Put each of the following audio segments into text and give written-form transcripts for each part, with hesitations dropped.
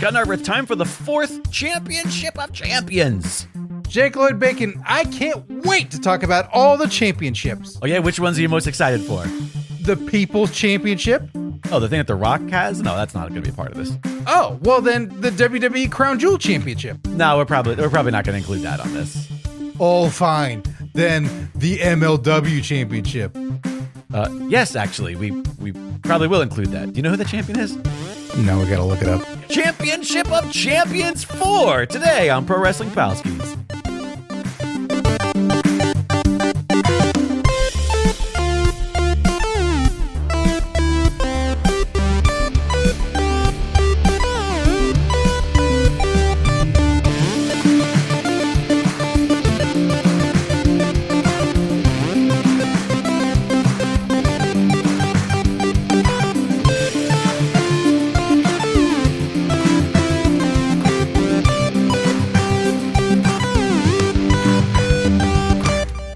Scott Narver, it's time for the 4th Championship of Champions. Jake Lloyd Bacon, I can't wait to talk about all the championships. Oh yeah, which ones are you most excited for? The People's Championship. Oh, the thing that The Rock has? No, that's not going to be a part of this. Oh, well then the WWE Crown Jewel Championship. No, we're probably not going to include that on this. Oh, fine. Then the MLW Championship. Yes, actually, we probably will include that. Do you know who the champion is? No, we gotta look it up. Championship of Champions 4 today on Pro Wrestling Palskis.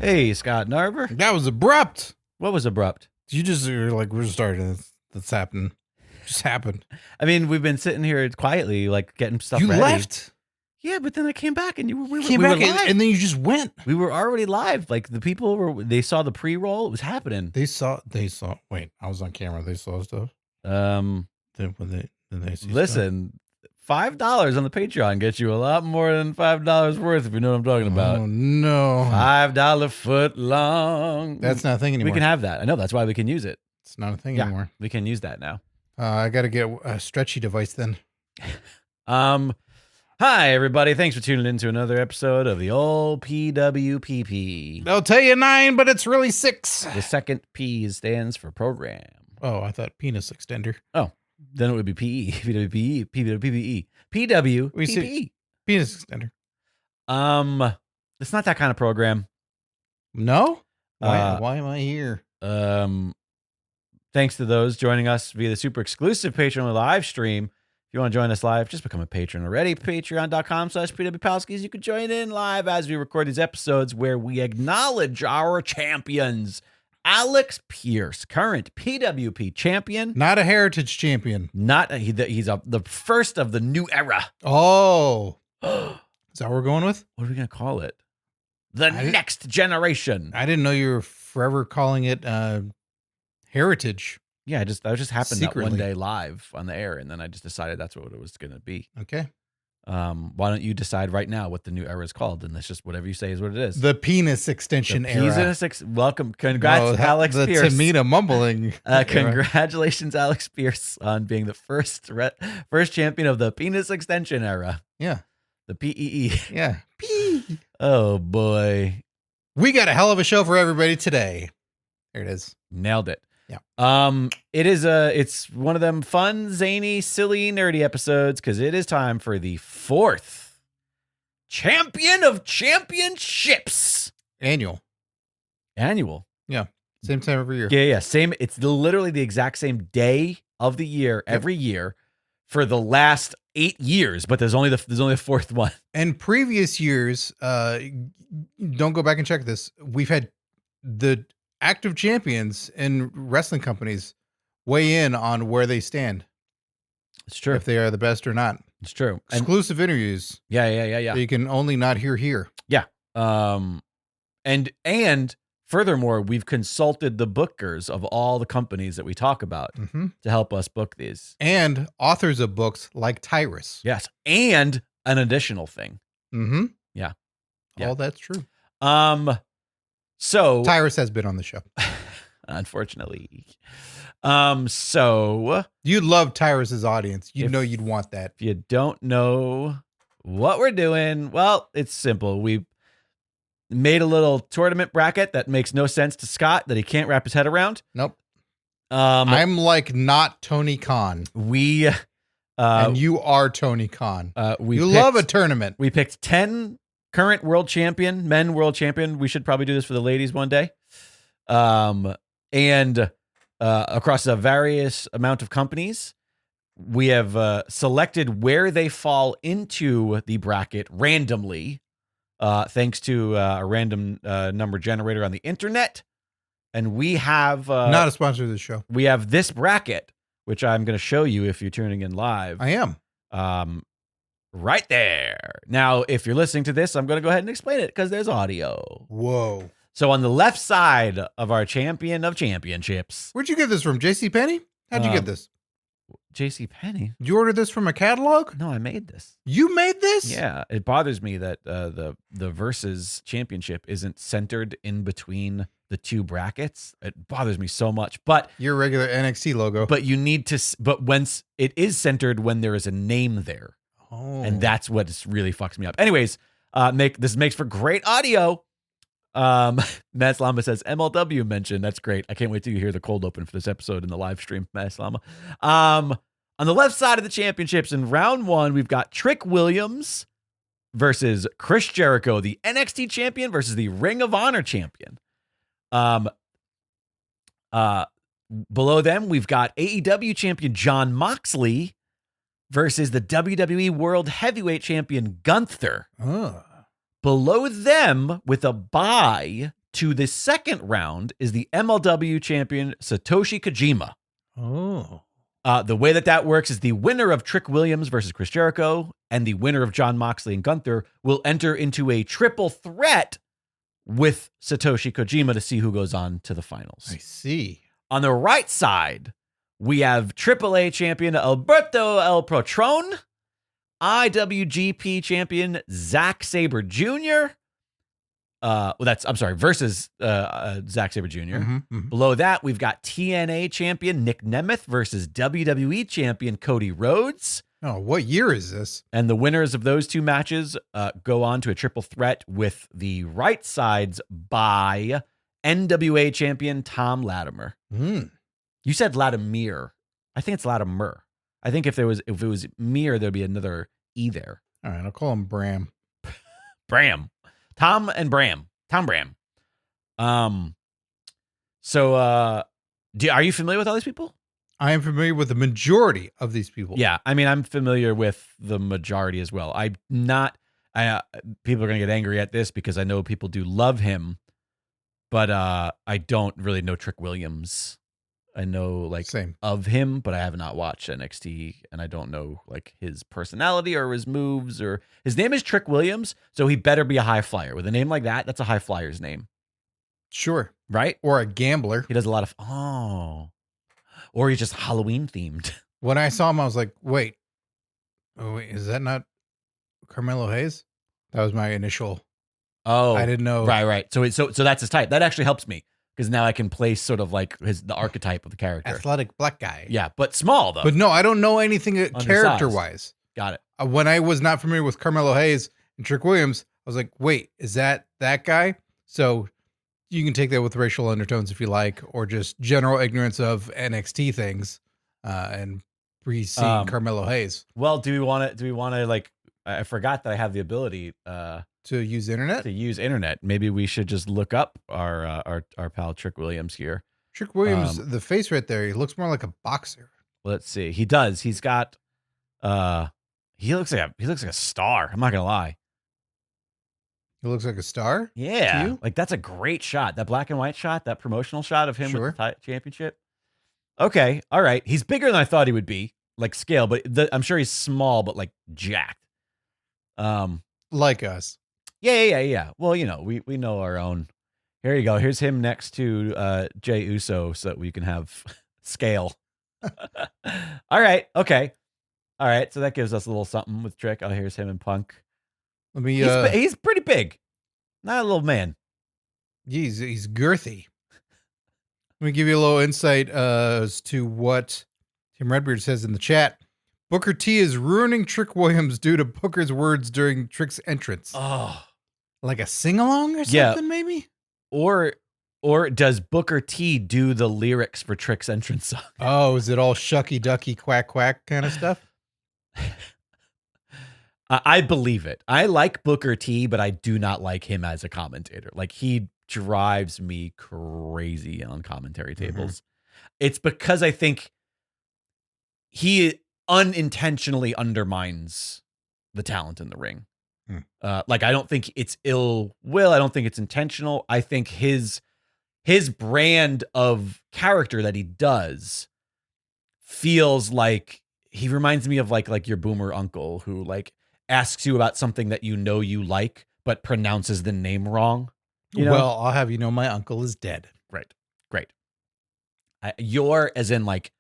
Hey, Scott Narver. That was abrupt. What was abrupt? You just were like, we're starting. That's happened. Just happened. I mean, we've been sitting here quietly, like getting stuff You ready. left. Yeah, but then I came back and we Came were back live. and then you just went. We were already live. Like the people they saw the pre-roll. It was happening. They saw. Wait, I was on camera. They saw stuff. Um, Then they see listen, $5 on the Patreon gets you a lot more than $5 worth, if you know what I'm talking about. Oh no, $5 foot long. that's not a thing anymore. We can have that. I know, that's why we can use it. It's not a thing Yeah. anymore. We can use that now. I got to get a stretchy device then. Hi everybody. Thanks for tuning in to another episode of the old PWPP. They'll tell you 9, but it's really 6. The second P stands for program. Oh, I thought penis extender. Then it would be PE, PWPE, PWPPE, PWPPE. Penis extender. It's not that kind of program. No? Why am I here? Thanks to those joining us via the super exclusive Patreon live stream. If you want to join us live, just become a patron already. Patreon.com/PWPalskis. You can join in live as we record these episodes where we acknowledge our champions. Alex Pierce, current PWP champion. Not a heritage champion. He's the first of the new era. Oh. Is that what we're going with? What are we going to call it? The next generation. I didn't know you were forever calling it heritage. Yeah, I just happened that one Secretly. day live on the air, and then I just decided that's what it was going to be. Okay. Why don't you decide right now what the new era is called, and that's just whatever you say is what it is. The penis extension era. Welcome, congrats, Alex the Pierce. Tamina mumbling. Congratulations, Alex Pierce, on being the first champion of the penis extension era. Yeah. The PEE. Yeah. Oh boy, We got a hell of a show for everybody today. There it is. nailed it. Yeah. It's one of them fun, zany, silly, nerdy episodes because it is time for the 4th Champion of Championships. Annual. Same time every year. Yeah. Same. It's literally the exact same day of the year every year for the last 8 years, but there's only a 4th one. And previous years, don't go back and check this. We've had the active champions and wrestling companies weigh in on where they stand. It's true. If they are the best or not. It's true. And Exclusive interviews. yeah. That you can only not hear here. Yeah. And furthermore, we've consulted the bookers of all the companies that we talk about to help us book these. And authors of books like Tyrus. Yes. And an additional thing. Mm-hmm. Yeah. All that's true. So Tyrus has been on the show. unfortunately. So You'd love Tyrus's audience. If- know you'd want that. if you don't know what we're doing, well, it's simple. We made a little tournament bracket that makes no sense to Scott, that he can't wrap his head around. Nope. Um, I'm like not Tony Khan. we And you are Tony Khan. we You picked- love a tournament. We picked 10 current men world champion. We should probably do this for the ladies one day. And across a various amount of companies, we have selected where they fall into the bracket randomly, thanks to a random number generator on the internet. And we have Not a sponsor of the show. we have this bracket, which I'm going to show you if you're tuning in live. I am. Right there. Now, if you're listening to this, I'm going to go ahead and explain it because there's audio. Whoa. So on the left side of our champion of championships. Where'd you get this from? JCPenney? How'd you get this? JCPenney. Did you order this from a catalog? No, I made this. You made this? Yeah. It bothers me that the Versus championship isn't centered in between the two brackets. It bothers me so much. But your regular NXT logo. But you need to. But once it is centered when there is a name there. Oh. And that's what really fucks me up. Anyways, this makes for great audio. Matt Slama says MLW mentioned. That's great. I can't wait till you hear the cold open for this episode in the live stream, Matt Slama. On the left side of the championships in round 1, we've got Trick Williams versus Chris Jericho, the NXT champion versus the Ring of Honor champion. Below them, we've got AEW champion Jon Moxley versus the WWE World Heavyweight Champion Gunther. Below them, with a bye to the second round, is the MLW champion Satoshi Kojima. The way that works is the winner of Trick Williams versus Chris Jericho and the winner of Jon Moxley and Gunther will enter into a triple threat with Satoshi Kojima to see who goes on to the finals. I see. On the right side, we have AAA champion Alberto El Patron, IWGP champion Zack Sabre Jr. Versus Zack Sabre Jr. Below that, we've got TNA champion Nick Nemeth versus WWE champion Cody Rhodes. Oh, what year is this? And the winners of those two matches go on to a triple threat with the right sides by NWA champion Tom Latimer. You said Latimer. I think it's Latimer. I think if it was Mir, there'd be another E there. All right, I'll call him Bram. Bram. Tom and Bram. Tom Bram. So are you familiar with all these people? I am familiar with the majority of these people. Yeah, I mean, I'm familiar with the majority as well. I'm not. People are going to get angry at this because I know people do love him, but I don't really know Trick Williams. I know Same. of him, but I have not watched NXT, and I don't know his personality or his moves or his name is Trick Williams, so he better be a high flyer. With a name like that, that's a high flyer's name. Sure. Right? Or a gambler. He does a lot of or he's just Halloween themed. When I saw him, I was like, wait, is that not Carmelo Hayes? That was my initial. Oh, I didn't know. Right. So that's his type. That actually helps me. Because now I can place sort of the archetype of the character. Athletic black guy. Yeah, but small, though. But no, I don't know anything character-wise. Got it. When I was not familiar with Carmelo Hayes and Trick Williams, I was like, wait, is that guy? So you can take that with racial undertones if you like, or just general ignorance of NXT things and pre-seeing Carmelo Hayes. Well, do we want to I forgot that I have the ability to use internet? To use internet. Maybe we should just look up our pal Trick Williams here. Trick Williams, the face right there, he looks more like a boxer. Let's see. He does. He's got he looks like a star. I'm not gonna lie. He looks like a star? Yeah. That's a great shot. That black and white shot, that promotional shot of him with the championship. Okay. All right. He's bigger than I thought he would be, scale, but I'm sure he's small, but jacked. Like us. Yeah. Well, we know our own. Here you go. Here's him next to Jey Uso so that we can have scale. All right. Okay. All right. So that gives us a little something with Trick. Oh, here's him and Punk. Let me. He's pretty big. Not a little man. He's girthy. Let me give you a little insight as to what Tim Redbeard says in the chat. Booker T is ruining Trick Williams due to Booker's words during Trick's entrance. Oh. Like a sing-along or something, maybe? Or does Booker T do the lyrics for Trick's entrance song? Oh, is it all shucky ducky quack quack kind of stuff? I believe it. I like Booker T, but I do not like him as a commentator. He drives me crazy on commentary tables. It's because I think he unintentionally undermines the talent in the ring. I don't think it's ill will. I don't think it's intentional. I think his brand of character that he does feels like he reminds me of like your boomer uncle who like asks you about something that you know you like, but pronounces the name wrong. You know? Well, I'll have you know my uncle is dead. Right. Great. Your as in like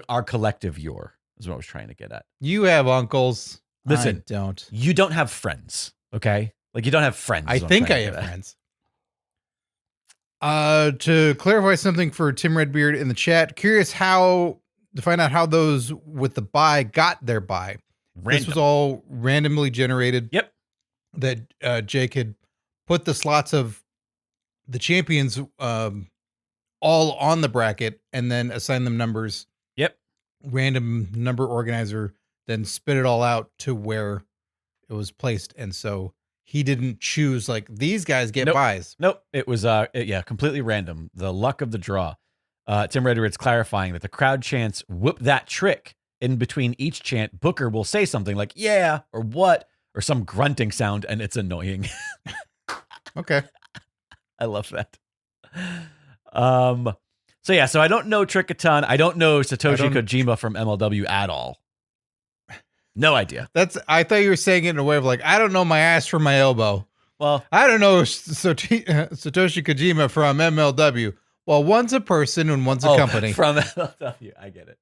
our collective your is what I was trying to get at. You have uncles. Listen, I don't. You don't have friends, okay? Like you don't have friends. I think I have friends. To clarify something for Tim Redbeard in the chat, curious to find out how those with the buy got their buy. This was all randomly generated. Yep. That Jake had put the slots of the champions all on the bracket and then assign them numbers. Yep. Random number organizer then spit it all out to where it was placed. And so he didn't choose like these guys get buys. Nope. It was completely random. The luck of the draw. Tim Redbeard's clarifying that the crowd chants "whoop that trick." In between each chant, Booker will say something like "yeah" or "what" or some grunting sound, and it's annoying. Okay. I love that. So I don't know Trick a ton. I don't know Satoshi Kojima from MLW at all. No idea. I thought you were saying it in a way of like, I don't know my ass from my elbow. Well, I don't know Satoshi Kojima from MLW. Well, one's a person and one's a company. From MLW. I get it.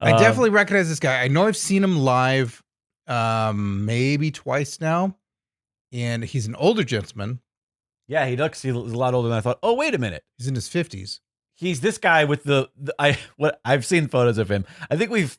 I definitely recognize this guy. I know I've seen him live maybe twice now. And he's an older gentleman. Yeah, he's a lot older than I thought. Oh, wait a minute. He's in his 50s. He's this guy with I've seen photos of him. I think we've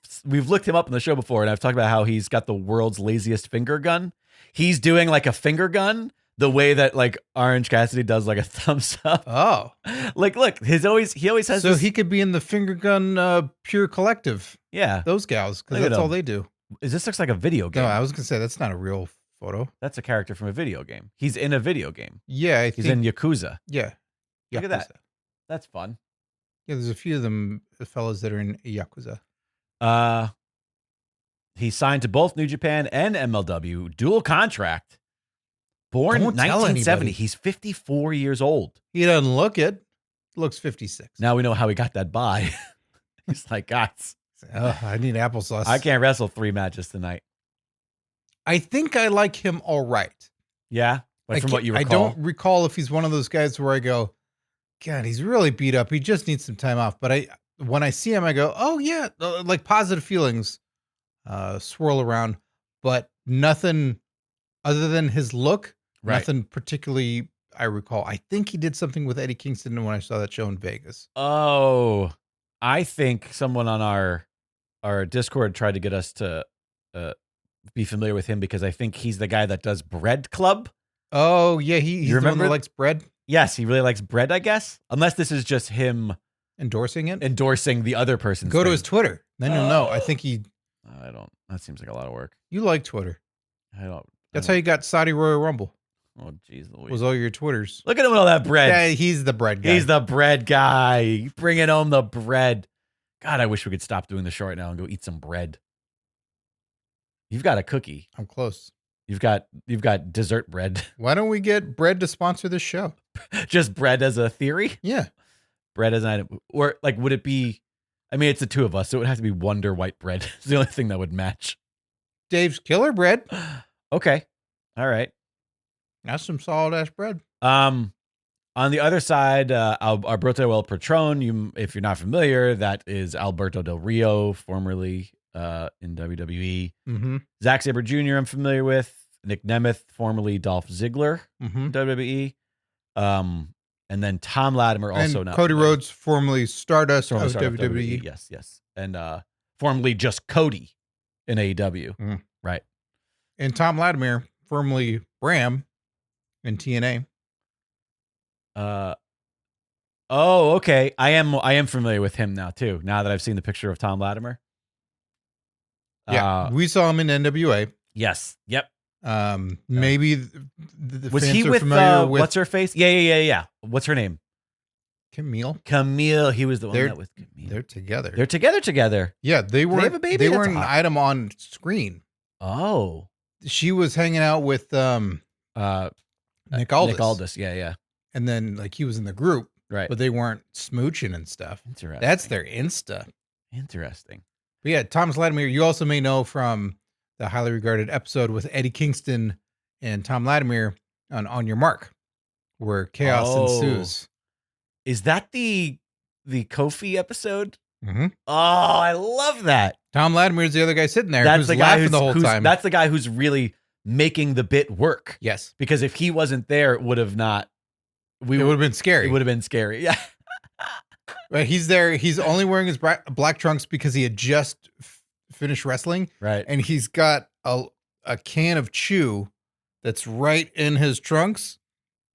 looked him up on the show before, and I've talked about how he's got the world's laziest finger gun. He's doing like a finger gun the way that like Orange Cassidy does like a thumbs up. Oh, like look, he always has. So he could be in the finger gun pure collective. Yeah, those gals because that's all they do. This looks like a video game. No, I was gonna say that's not a real photo. That's a character from a video game. He's in a video game. Yeah, he's in Yakuza. Yeah, look at that. That's fun. Yeah, there's a few of them fellas that are in Yakuza. He signed to both New Japan and MLW, dual contract. Born 1970. He's 54 years old. He doesn't look it. Looks 56. Now we know how he got that bye. He's like, guys, I need applesauce. I can't wrestle 3 matches tonight. I think I like him all right. Yeah? Like from what you recall? I don't recall if he's one of those guys where I go, God, he's really beat up. He just needs some time off. But when I see him, I go, oh, yeah, like positive feelings swirl around, but nothing other than his look, nothing particularly I recall. I think he did something with Eddie Kingston when I saw that show in Vegas. Oh, I think someone on our Discord tried to get us to be familiar with him because I think he's the guy that does Bread Club. Oh, yeah, he's the one that likes bread? Yes, he really likes bread, I guess. Unless this is just him endorsing it? Endorsing the other person's Go to his Twitter. Then you'll know. I think he... I don't. That seems like a lot of work. You like Twitter. I don't. That's how you got Saudi Royal Rumble. Oh, jeez Louise. Was all your Twitters. Look at him with all that bread. Yeah, he's the bread guy. He's the bread guy. Bringing home the bread. God, I wish we could stop doing the show right now and go eat some bread. You've got a cookie. I'm close. You've got dessert bread. Why don't we get bread to sponsor this show? Just bread as a theory? Yeah. Bread as an item. Or like, would it be, I mean, it's the two of us, so it would have to be Wonder White bread. It's the only thing that would match. Dave's Killer Bread. Okay. All right. That's some solid ass bread. On the other side, Alberto El Patron, if you're not familiar, that is Alberto Del Rio, formerly in WWE. Mm-hmm. Zack Sabre Jr. I'm familiar with. Nick Nemeth, formerly Dolph Ziggler, WWE. And then Tom Latimer, also and not Cody familiar. Rhodes, formerly Stardust of WWE. Yes. And formerly just Cody in AEW. Mm. Right. And Tom Latimer, formerly Bram in TNA. Oh, okay. I am familiar with him now too. Now that I've seen the picture of Tom Latimer. Yeah, we saw him in NWA. Yes. Yep. Maybe the was fans he are with, familiar with what's her face? Yeah. What's her name? Camille. He was the one that with Camille. They're together. They're together. Yeah, they were. They have a baby. They were an item on screen. Oh, she was hanging out with Nick Aldis. Nick Aldis. Yeah. And then like he was in the group, right? But they weren't smooching and stuff. Interesting. That's their Insta. Interesting. But yeah, Thomas Latimer, you also may know from the highly regarded episode with Eddie Kingston and Tom Latimer on Your Mark, where chaos ensues. Is that the Kofi episode? Mm-hmm. Oh, I love that. Tom Latimer is the other guy sitting there who's laughing the whole time. That's the guy who's really making the bit work. Yes. Because if he wasn't there, it would have not. It would have been scary. It would have been scary. Yeah. Right. He's there. He's only wearing his black trunks because he had just finished wrestling. Right. And he's got a can of chew that's right in his trunks.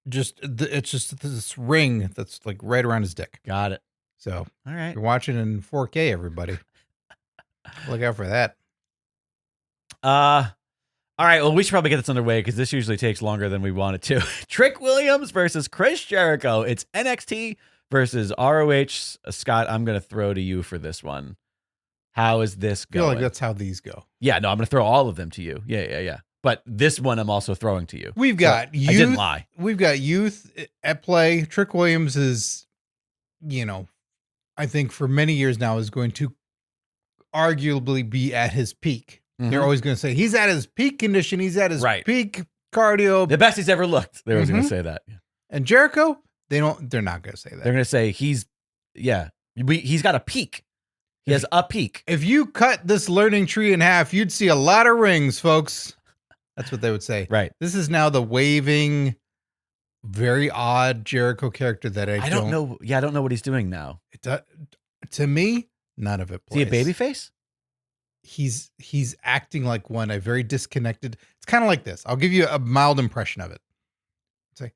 It's just this ring that's like right around his dick. Got it. So, all right. You're watching in 4K, everybody. Look out for that. All right. Well, we should probably get this underway because this usually takes longer than we want it to. Trick Williams versus Chris Jericho. It's NXT versus ROH. Scott, I'm going to throw to you for this one. How is this going? I feel like that's how these go. Yeah, no, I'm going to throw all of them to you. Yeah. But this one I'm also throwing to you. We've got youth. I didn't lie. We've got youth at play. Trick Williams is, I think for many years now is going to arguably be at his peak. Mm-hmm. They're always going to say he's at his peak condition. He's at his peak cardio. The best he's ever looked. They're always going to say that. Yeah. And Jericho, they're not going to say that. They're going to say he's got a peak. He has a peak. If you cut this learning tree in half, you'd see a lot of rings, folks. That's what they would say. Right. This is now the waving, very odd Jericho character that I don't know. Yeah, I don't know what he's doing now. To me, none of it plays. Is he a babyface? He's acting like one, a very disconnected. It's kind of like this. I'll give you a mild impression of it. Say,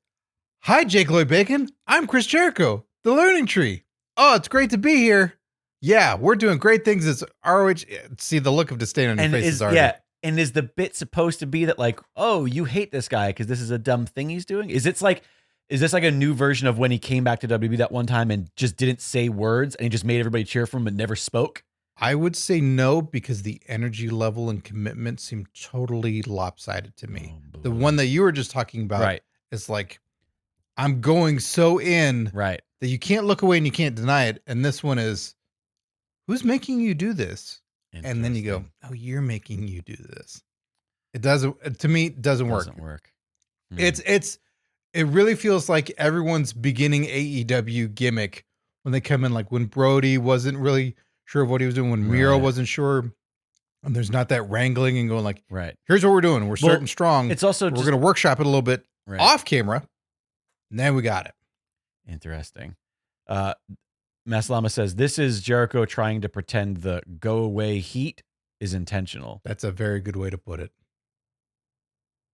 hi, Jake Lloyd Bacon. I'm Chris Jericho, the learning tree. Oh, it's great to be here. Yeah, we're doing great things as ROH. See the look of disdain on your faces already. Yeah, and is the bit supposed to be that like, oh, you hate this guy because this is a dumb thing he's doing? Is this like a new version of when he came back to WWE that one time and just didn't say words and he just made everybody cheer for him but never spoke? I would say no, because the energy level and commitment seemed totally lopsided to me. The one that you were just talking about is like, I'm going so in that you can't look away and you can't deny it. And this one is, who's making you do this? And then you go, oh, you're making you do this. It doesn't, to me, it doesn't work. It really feels like everyone's beginning AEW gimmick when they come in, like when Brody wasn't really sure of what he was doing, when Miro wasn't sure, and there's not that wrangling and going like, here's what we're doing. We're starting strong. It's also we're going to workshop it a little bit off camera. And then we got it. Interesting. Maslama says, this is Jericho trying to pretend the go away heat is intentional. That's a very good way to put it.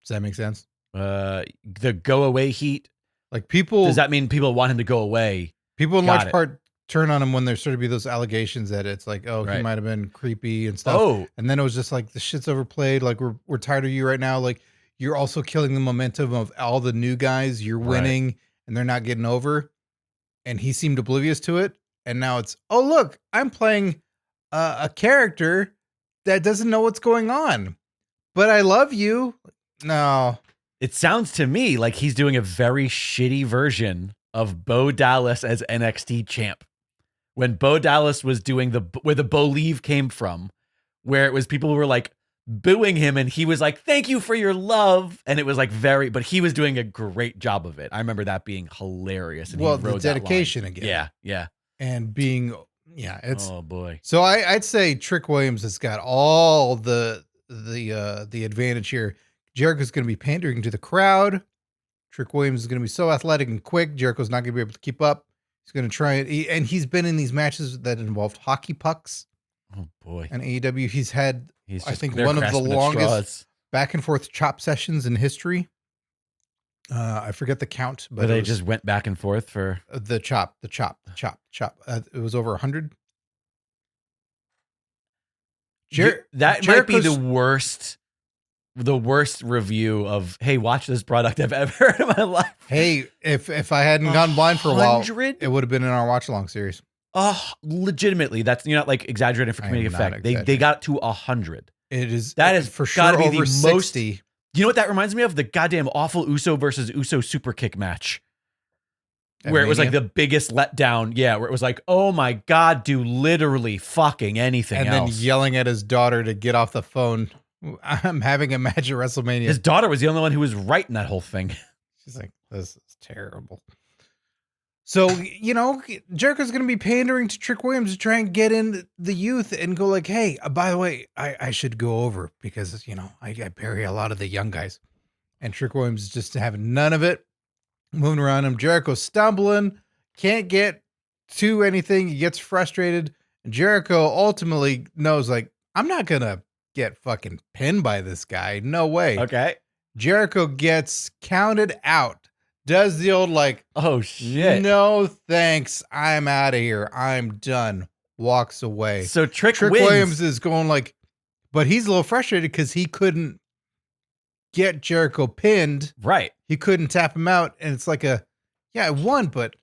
Does that make sense? The go away heat. Like people. Does that mean people want him to go away? People in large part turn on him when there started to be those allegations that it's like, oh, he might have been creepy and stuff. Oh. And then it was just like, the shit's overplayed. Like we're tired of you right now. Like you're also killing the momentum of all the new guys. You're winning and they're not getting over. And he seemed oblivious to it. And now it's, oh, look, I'm playing a character that doesn't know what's going on. But I love you. No. It sounds to me like he's doing a very shitty version of Bo Dallas as NXT champ. When Bo Dallas was doing where the Believe came from, where it was people were like booing him and he was like, thank you for your love. And it was like but he was doing a great job of it. I remember that being hilarious. And well, the dedication again. Yeah. And being, it's, oh boy. So I'd say Trick Williams has got all the advantage here. Jericho's going to be pandering to the crowd. Trick Williams is going to be so athletic and quick. Jericho's not going to be able to keep up. He's going to try it. And he's been in these matches that involved hockey pucks. Oh boy. And AEW, he's had, I think, one of the longest back and forth chop sessions in history. I forget the count, but they just went back and forth for the chop. It was over 100. That might be the worst review of, hey, watch this product I've ever heard in my life. Hey, if I hadn't gone blind for a while, it would have been in our watch along series. Legitimately, that's, you're not like exaggerating for comedic effect. They got to 100. That is for sure be over the 60. You know what that reminds me of? The goddamn awful Uso versus Uso super kick match. where it was like Mania? the biggest letdown. Yeah, where it was like, oh my God, do literally fucking anything and else. then yelling at his daughter to get off the phone. I'm having a match at WrestleMania. His daughter was the only one who was right in that whole thing. She's like, this is terrible. So, Jericho's going to be pandering to Trick Williams to try and get in the youth and go like, hey, by the way, I should go over because, I bury a lot of the young guys. And Trick Williams is just having none of it. Moving around him. Jericho's stumbling. Can't get to anything. He gets frustrated. And Jericho ultimately knows, like, I'm not going to get fucking pinned by this guy. No way. Okay. Jericho gets counted out. Does the old like, oh shit, no thanks, I'm out of here, I'm done. Walks away. So Trick Williams is going like, but he's a little frustrated because he couldn't get Jericho pinned. Right. He couldn't tap him out, and it's like I won, but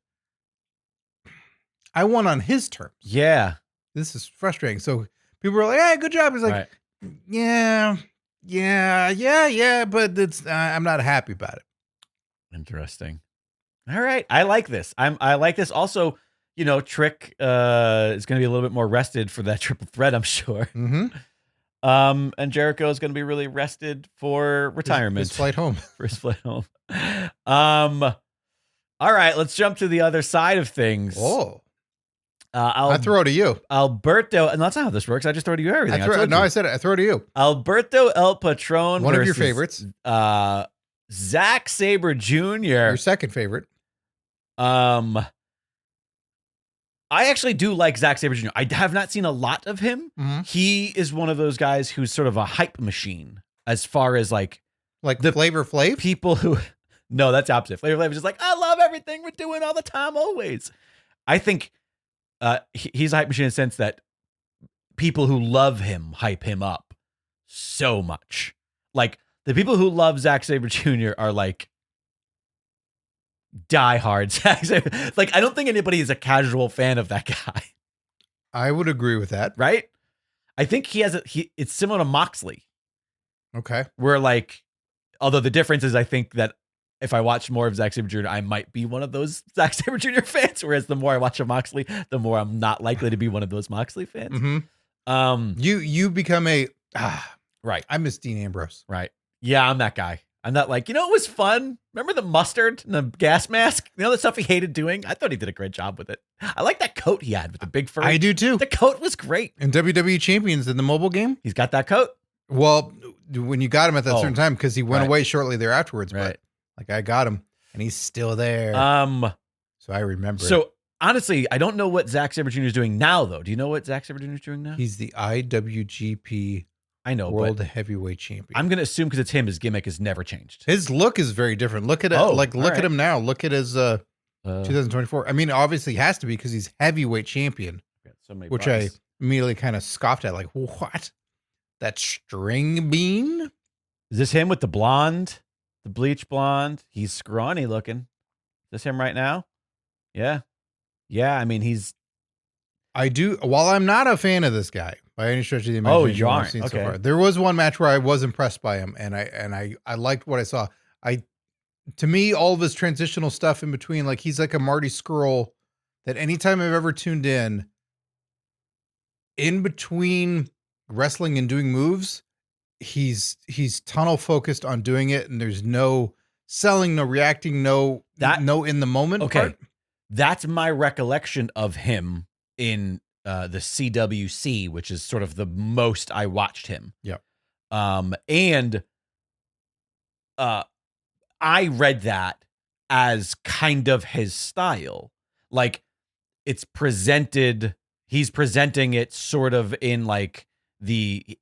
I won on his terms. Yeah. This is frustrating. So people were like, hey, good job. He's like, right. yeah, but it's I'm not happy about it. Interesting. All right. I like this. I like this. Also, Trick is going to be a little bit more rested for that triple threat, I'm sure. Mm-hmm. And Jericho is going to be really rested for retirement. His flight home. For his flight home. All right. Let's jump to the other side of things. Oh. I throw it to you. Alberto, and that's not how this works. I just throw to you everything. I said it. I throw it to you. Alberto El Patron. One of your favorites. Zack Sabre Jr. Your second favorite. I actually do like Zack Sabre Jr. I have not seen a lot of him. Mm-hmm. He is one of those guys who's sort of a hype machine as far as like the Flavor Flav? People who, no, that's opposite. Flavor Flav is just like, I love everything we're doing all the time, always. I think he's a hype machine in the sense that people who love him hype him up so much. Like, the people who love Zack Sabre Jr. are like diehard Zack Sabre. Like, I don't think anybody is a casual fan of that guy. I would agree with that. Right? I think it's similar to Moxley. Okay. Where like, although the difference is I think that if I watch more of Zack Sabre Jr., I might be one of those Zack Sabre Jr. fans. Whereas the more I watch of Moxley, the more I'm not likely to be one of those Moxley fans. Mm-hmm. You become a right. I miss Dean Ambrose. Right. Yeah, I'm that guy. I'm not like, it was fun. Remember the mustard and the gas mask? The stuff he hated doing? I thought he did a great job with it. I like that coat he had with the big fur. I do too. The coat was great. And WWE Champions in the mobile game? He's got that coat? Well, when you got him at that certain time, because he went away shortly there afterwards. Right. But I got him and he's still there. So I remember. So honestly, I don't know what Zack Sabre Jr. is doing now, though. Do you know what Zack Sabre Jr. is doing now? He's the IWGP World Heavyweight Champion. I'm going to assume because it's him, his gimmick has never changed. His look is very different. Look at it. Look at him now. Look at his 2024. I mean, obviously he has to be because he's heavyweight champion, which I immediately kind of scoffed at. Like, what? That string bean? Is this him with the blonde, the bleach blonde? He's scrawny looking. Is this him right now? Yeah. Yeah. I mean, while I'm not a fan of this guy by any stretch of the imagination, you I've aren't. seen Okay. so far. There was one match where I was impressed by him, and I liked what I saw. To me, all of his transitional stuff in between, like he's like a Marty Scurll that anytime I've ever tuned in between wrestling and doing moves, he's tunnel focused on doing it, and there's no selling, no reacting, no in the moment. Okay. Part. That's my recollection of him in the CWC, which is sort of the most I watched him. Yeah. And I read that as kind of his style. Like he's presenting it sort of in like the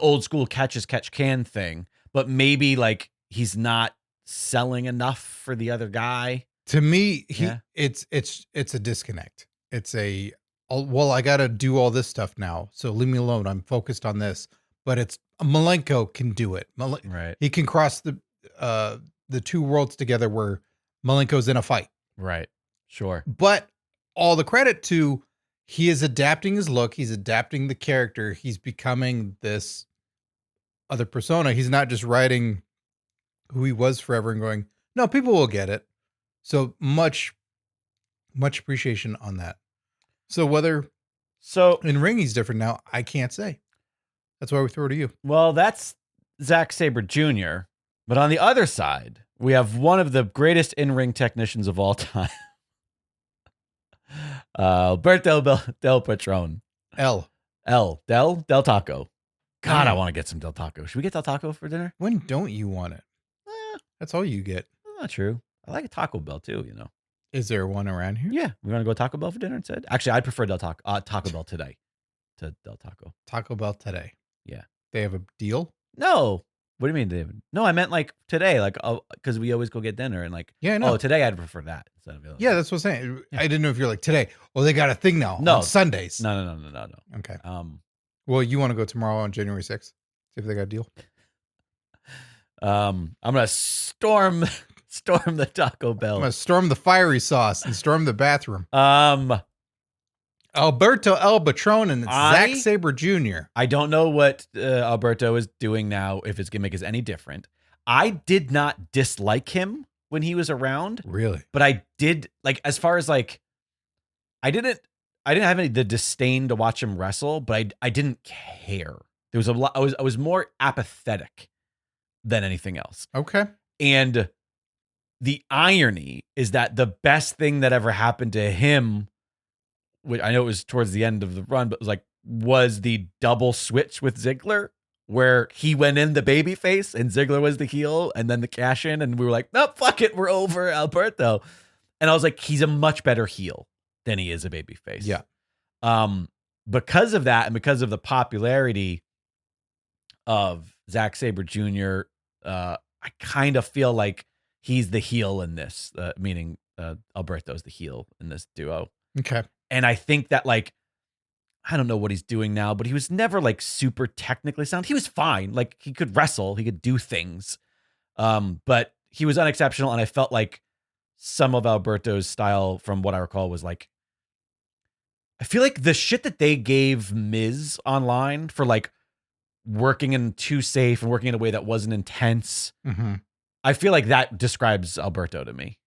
old school catch as catch can thing, but maybe like he's not selling enough for the other guy. To me, it's a disconnect. It's I got to do all this stuff now, so leave me alone. I'm focused on this. But it's Malenko can do it. Right. He can cross the two worlds together where Malenko's in a fight. Right. Sure. But all the credit to he is adapting his look. He's adapting the character. He's becoming this other persona. He's not just writing who he was forever and going, no, people will get it. So much Much appreciation on that. So whether So, in ring he's different now, I can't say. That's why we throw it to you. well, that's Zack Sabre Jr. But on the other side, we have one of the greatest in-ring technicians of all time. Alberto Del Patron. Del Taco. God, Mm. I want to get some Del Taco. Should we get Del Taco for dinner? When don't you want it? That's all you get. That's not true. I like a Taco Bell too, you know. Is there one around here? Yeah, we're gonna go Taco Bell for dinner instead. Actually, I'd prefer Taco Bell today to Del Taco. Taco Bell today. Yeah. They have a deal? No, what do you mean, David? No, I meant like today, like because we always go get dinner and like Yeah, no. oh today I'd prefer that instead of Yeah, that's what I'm saying. Yeah. I didn't know if you're like today. Well, they got a thing now No. on Sundays. no. Okay. Um, Well, you want to go tomorrow on January 6th? See if they got a deal. I'm gonna storm the Taco I'm Bell. going to storm the fiery sauce and storm the bathroom. Alberto El Patron and Zack Sabre Jr. I don't know what Alberto is doing now, if his gimmick is any different. I did not dislike him when he was around, Really? but I did like as far as like I didn't have the disdain to watch him wrestle, but I didn't care. There was a lot. I was more apathetic than anything else. Okay. And the irony is that the best thing that ever happened to him, which I know it was towards the end of the run, but was the double switch with Ziggler, where he went in the baby face and Ziggler was the heel, and then the cash in, and we were like, no, fuck it, we're over Alberto. And I was like, he's a much better heel than he is a baby face. Yeah. Because of that, and because of the popularity of Zack Sabre Jr., I kind of feel like he's the heel in this, meaning Alberto's the heel in this duo. Okay. And I think that like, I don't know what he's doing now, but he was never like super technically sound. He was fine. Like he could wrestle, he could do things. But he was unexceptional. And I felt like some of Alberto's style, from what I recall, was like, I feel like the shit that they gave Miz online for like working in too safe and working in a way that wasn't intense. Mm-hmm. I feel like that describes Alberto to me.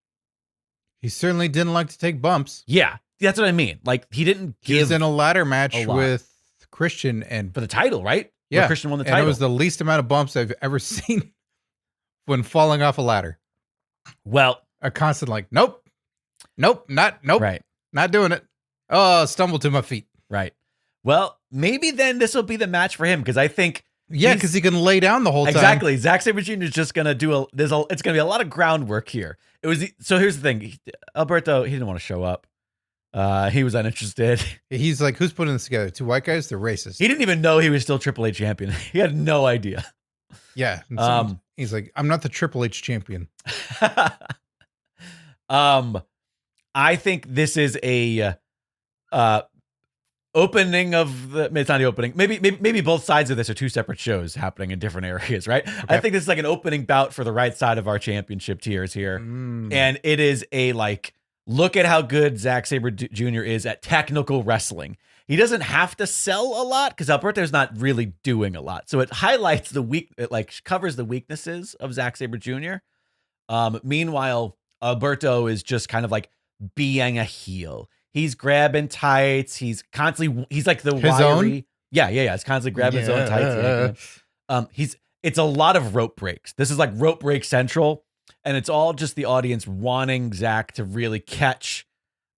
He certainly didn't like to take bumps. Yeah, that's what I mean. Like he didn't give He was in a ladder match a lot. with Christian and for the title, right? yeah, Where Christian won the and title. it was the least amount of bumps I've ever seen when falling off a ladder. Well, A constant like, nope, not doing it. Oh, stumbled to my feet. Right. Well, maybe then this will be the match for him, because I think Yeah, because he can lay down the whole time. exactly Zack Sabre Jr. is just gonna do it's gonna be a lot of groundwork here. So here's the thing, Alberto, he didn't want to show up. He was uninterested. He's like, who's putting this together? Two white guys? They're racist. He didn't even know he was still Triple H champion. He had no idea. Yeah. And so he's like, I'm not the Triple H champion. I think this is a opening of the. It's not the opening. Maybe both sides of this are two separate shows happening in different areas, right? Okay. I think this is like an opening bout for the right side of our championship tiers here, and it is a like, look at how good Zack Sabre Jr. is at technical wrestling. He doesn't have to sell a lot because Alberto's not really doing a lot, so it highlights it like covers the weaknesses of Zack Sabre Jr. Meanwhile, Alberto is just kind of like being a heel. He's grabbing tights. He's like the his wiry. Own? Yeah. He's constantly grabbing his own tights. It's a lot of rope breaks. This is like rope break central, and it's all just the audience wanting Zach to really catch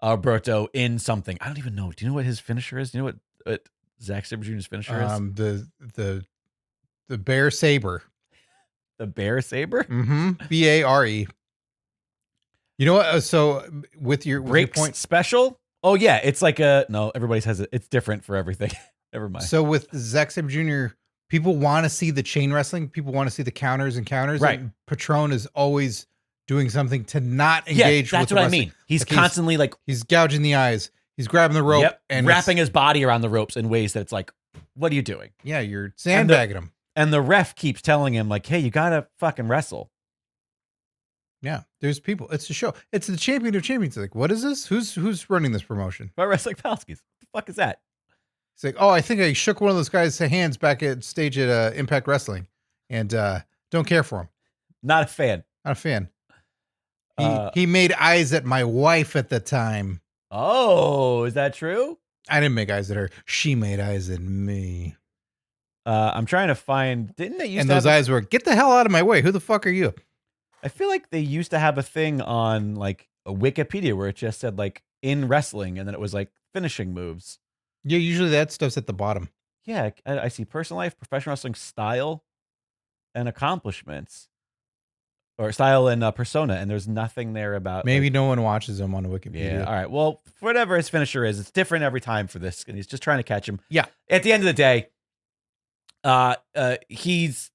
Alberto in something. I don't even know. Do you know what his finisher is? Do you know what Zack Sabre Jr.'s finisher is? The bear saber. The bear saber? Mm-hmm. BARE. You know what? So with your point special? Oh yeah, it's like everybody says it. It's different for everything. Never mind. So with Zack Sabre Jr., people want to see the chain wrestling. People want to see the counters. Right. And Patron is always doing something to not engage. That's with what the I mean. He's constantly he's gouging the eyes. He's grabbing the rope and wrapping his body around the ropes in ways that it's like, what are you doing? Yeah, you're sandbagging him. And the ref keeps telling him like, hey, you gotta fucking wrestle. Yeah, there's people. It's a show. It's the champion of champions. Like, what is this? Who's running this promotion? By Wrestling Palskis. What the fuck is that? It's like, oh, I think I shook one of those guys' hands back at stage at Impact Wrestling, and don't care for him. Not a fan. Not a fan. He made eyes at my wife at the time. Oh, is that true? I didn't make eyes at her. She made eyes at me. I'm trying to find. Didn't they used And to those have eyes were, get the hell out of my way. Who the fuck are you? I feel like they used to have a thing on like a Wikipedia where it just said like in wrestling, and then it was like finishing moves. Yeah, usually that stuff's at the bottom. Yeah, I see personal life, professional wrestling style, and accomplishments, or style and persona, and there's nothing there about Maybe like, no one watches them on Wikipedia. yeah. All right. Well, whatever his finisher is, it's different every time for this, and he's just trying to catch him. Yeah. At the end of the day, he's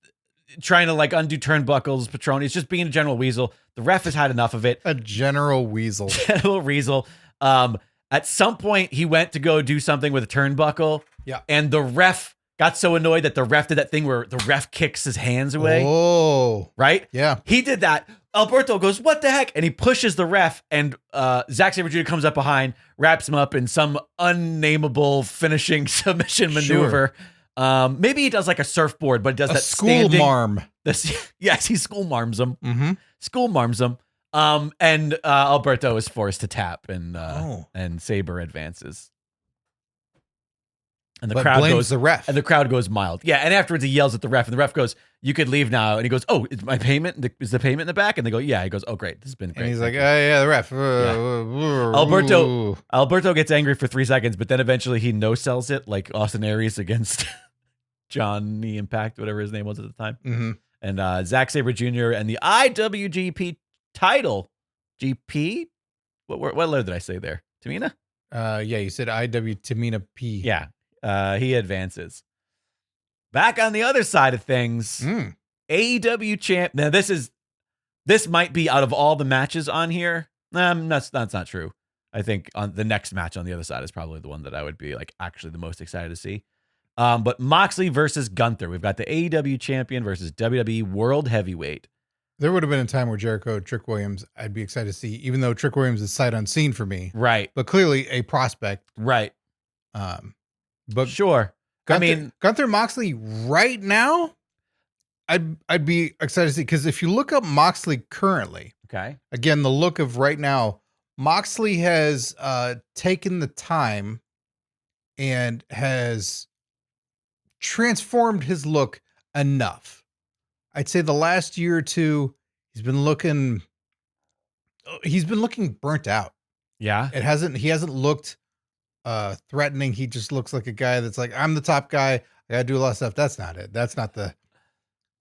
trying to like undo turnbuckles. Patron. He's just being a general weasel. The ref has had enough of it. A general weasel. General weasel. At some point, he went to go do something with a turnbuckle. Yeah. And the ref got so annoyed that the ref did that thing where the ref kicks his hands away. Oh. Right? Yeah. He did that. Alberto goes, what the heck? And he pushes the ref, and Zack Sabre Jr. comes up behind, wraps him up in some unnameable finishing submission maneuver. Maybe he does like a surfboard, but he does that school standing. marm. Yes, he school marms him. Mm-hmm. School marms him. And Alberto is forced to tap, and Sabre advances. And the crowd blames goes the ref. And the crowd goes mild. Yeah, and afterwards he yells at the ref, and the ref goes, "You could leave now." And he goes, "Oh, is my payment? Is the payment in the back?" And they go, "Yeah." He goes, "Oh, great, this has been great." And he's like, "Oh yeah, the ref." Alberto gets angry for 3 seconds, but then eventually he no sells it like Austin Aries against Johnny Impact, whatever his name was at the time. Mm-hmm. And Zack Sabre Jr. and the IWGP title, GP. What letter did I say there? Tamina? Yeah, you said IW Tamina P. Yeah. He advances. Back on the other side of things, AEW champ. Now this might be out of all the matches on here. That's not true. I think on the next match on the other side is probably the one that I would be like actually the most excited to see. But Moxley versus Gunther. We've got the AEW champion versus WWE World Heavyweight. There would have been a time where Jericho, Trick Williams, I'd be excited to see, even though Trick Williams is sight unseen for me. Right. But clearly a prospect. Right. But sure. Gunther Moxley right now, I'd be excited to see, because if you look up Moxley currently, okay, again, the look of right now, Moxley has taken the time and has transformed his look enough. I'd say the last year or two, he's been looking burnt out. Yeah. He hasn't looked threatening. He just looks like a guy that's like, I'm the top guy. I gotta do a lot of stuff. That's not it. That's not the,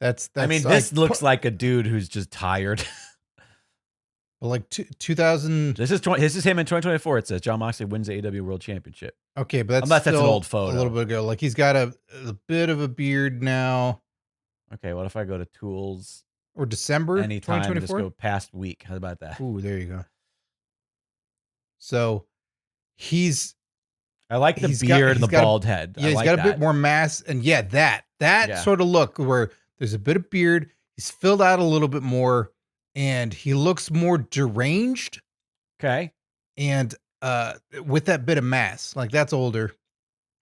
that's I mean, this looks like a dude who's just tired. Like 2000. This is him in 2024. It says Jon Moxley wins the AEW World Championship. Okay, but that's an old photo. A little bit ago. Like he's got a bit of a beard now. Okay, what if I go to tools or December anytime? 2024? Just go past week. How about that? Ooh, there you go. So I like the beard and the bald head. Yeah, he's got a bit more mass, and that sort of look where there's a bit of beard. He's filled out a little bit more, and he looks more deranged. Okay, and with that bit of mass, like that's older.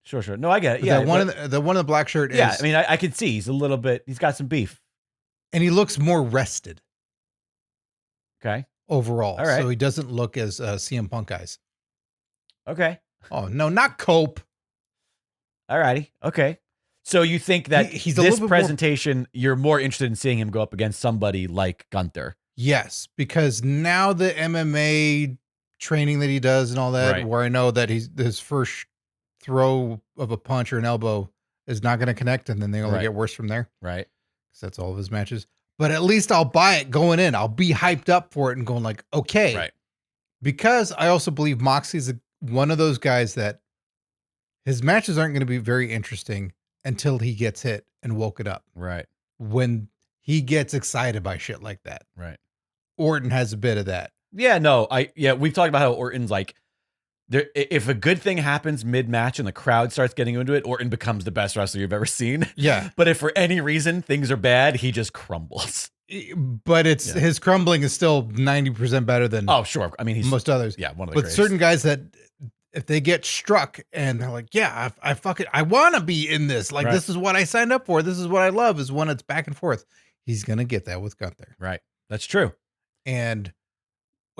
Sure. No, I get it. But yeah, the one in the black shirt. Yeah, I mean, I can see he's a little bit. He's got some beef, and he looks more rested. Okay. Overall, all right. So he doesn't look as CM Punk eyes. Okay. Oh no, not Cope. All righty. Okay. So you think that he's this presentation, you're more interested in seeing him go up against somebody like Gunther? Yes, because now the MMA training that he does and all that, right, where I know that his first throw of a punch or an elbow is not going to connect, and then they only get worse from there. Right. Because that's all of his matches. But at least I'll buy it going in. I'll be hyped up for it and going like, okay. Right. Because I also believe Moxley's one of those guys that his matches aren't going to be very interesting until he gets hit and woken up. Right. When he gets excited by shit like that. Right. Orton has a bit of that. Yeah, no, we've talked about how Orton's like, if a good thing happens mid-match and the crowd starts getting into it, Orton becomes the best wrestler you've ever seen. Yeah. But if for any reason things are bad, he just crumbles. But his crumbling is still 90% better than sure. I mean, he's most others. Yeah, one of the But greatest. certain guys that if they get struck and they're like, yeah, I want to be in this. Like, this is what I signed up for. This is what I love, is when it's back and forth. He's going to get that with Gunther. Right. That's true. And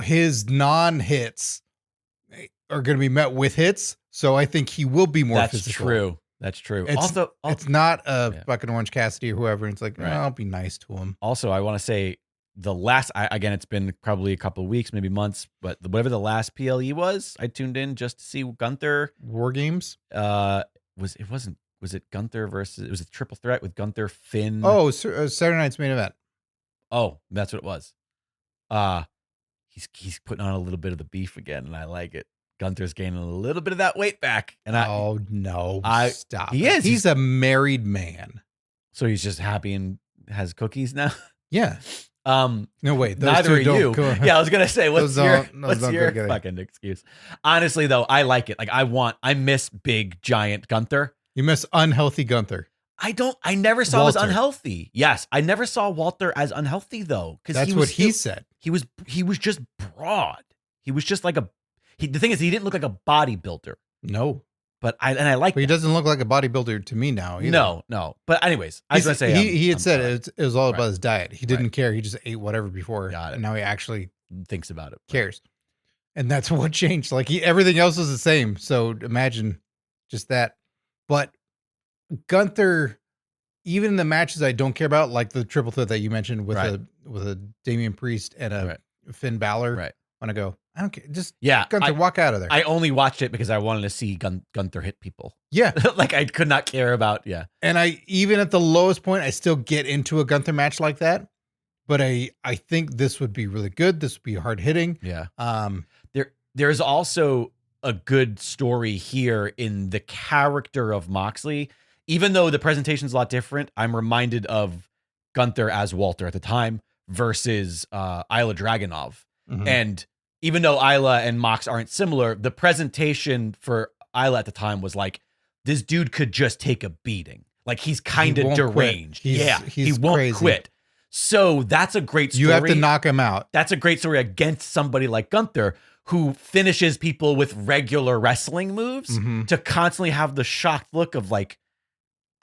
his non-hits are going to be met with hits. So I think he will be more physical. That's true. It's not a fucking Orange Cassidy or whoever. It's like, I'll be nice to him. Also, I want to say again, it's been probably a couple of weeks, maybe months, but whatever the last PLE was, I tuned in just to see Gunther. War Games? Was it Gunther versus, it was a triple threat with Gunther, Finn. Oh, Saturday night's main event. Oh, that's what it was. He's putting on a little bit of the beef again, and I like it. Gunther's gaining a little bit of that weight back. And Stop. He is. He's a married man. So he's just happy and has cookies now? Yeah. No, wait. Neither are you. Yeah, I was gonna say, what's your fucking excuse? Honestly, though, I like it. Like, I miss big giant Gunther. You miss unhealthy Gunther. I never saw him as unhealthy. Yes, I never saw Walter as unhealthy though, because that's what he said. He was just broad. He was just like the thing is, he didn't look like a bodybuilder. No. But I like. But he doesn't look like a bodybuilder to me now either. No. But anyways, I was gonna say he had said it was all about his diet. He didn't care. He just ate whatever before, and now he actually thinks about it, cares, and that's what changed. Like everything else was the same. So imagine just that. But Gunther, even in the matches I don't care about, like the triple threat that you mentioned with a Damian Priest and a Finn Balor, when I go, I don't care. Just Gunther, walk out of there. I only watched it because I wanted to see Gunther hit people. Yeah. Like I could not care about, And even at the lowest point, I still get into a Gunther match like that. But I think this would be really good. This would be hard hitting. Yeah. There's also a good story here in the character of Moxley. Even though the presentation's a lot different, I'm reminded of Gunther as Walter at the time versus Ilya Dragunov. Mm-hmm. And even though Isla and Mox aren't similar, the presentation for Isla at the time was like, this dude could just take a beating. Like he's kind of deranged. He won't crazy. Quit. So that's a great story. You have to knock him out. That's a great story against somebody like Gunther, who finishes people with regular wrestling moves, to constantly have the shocked look of like,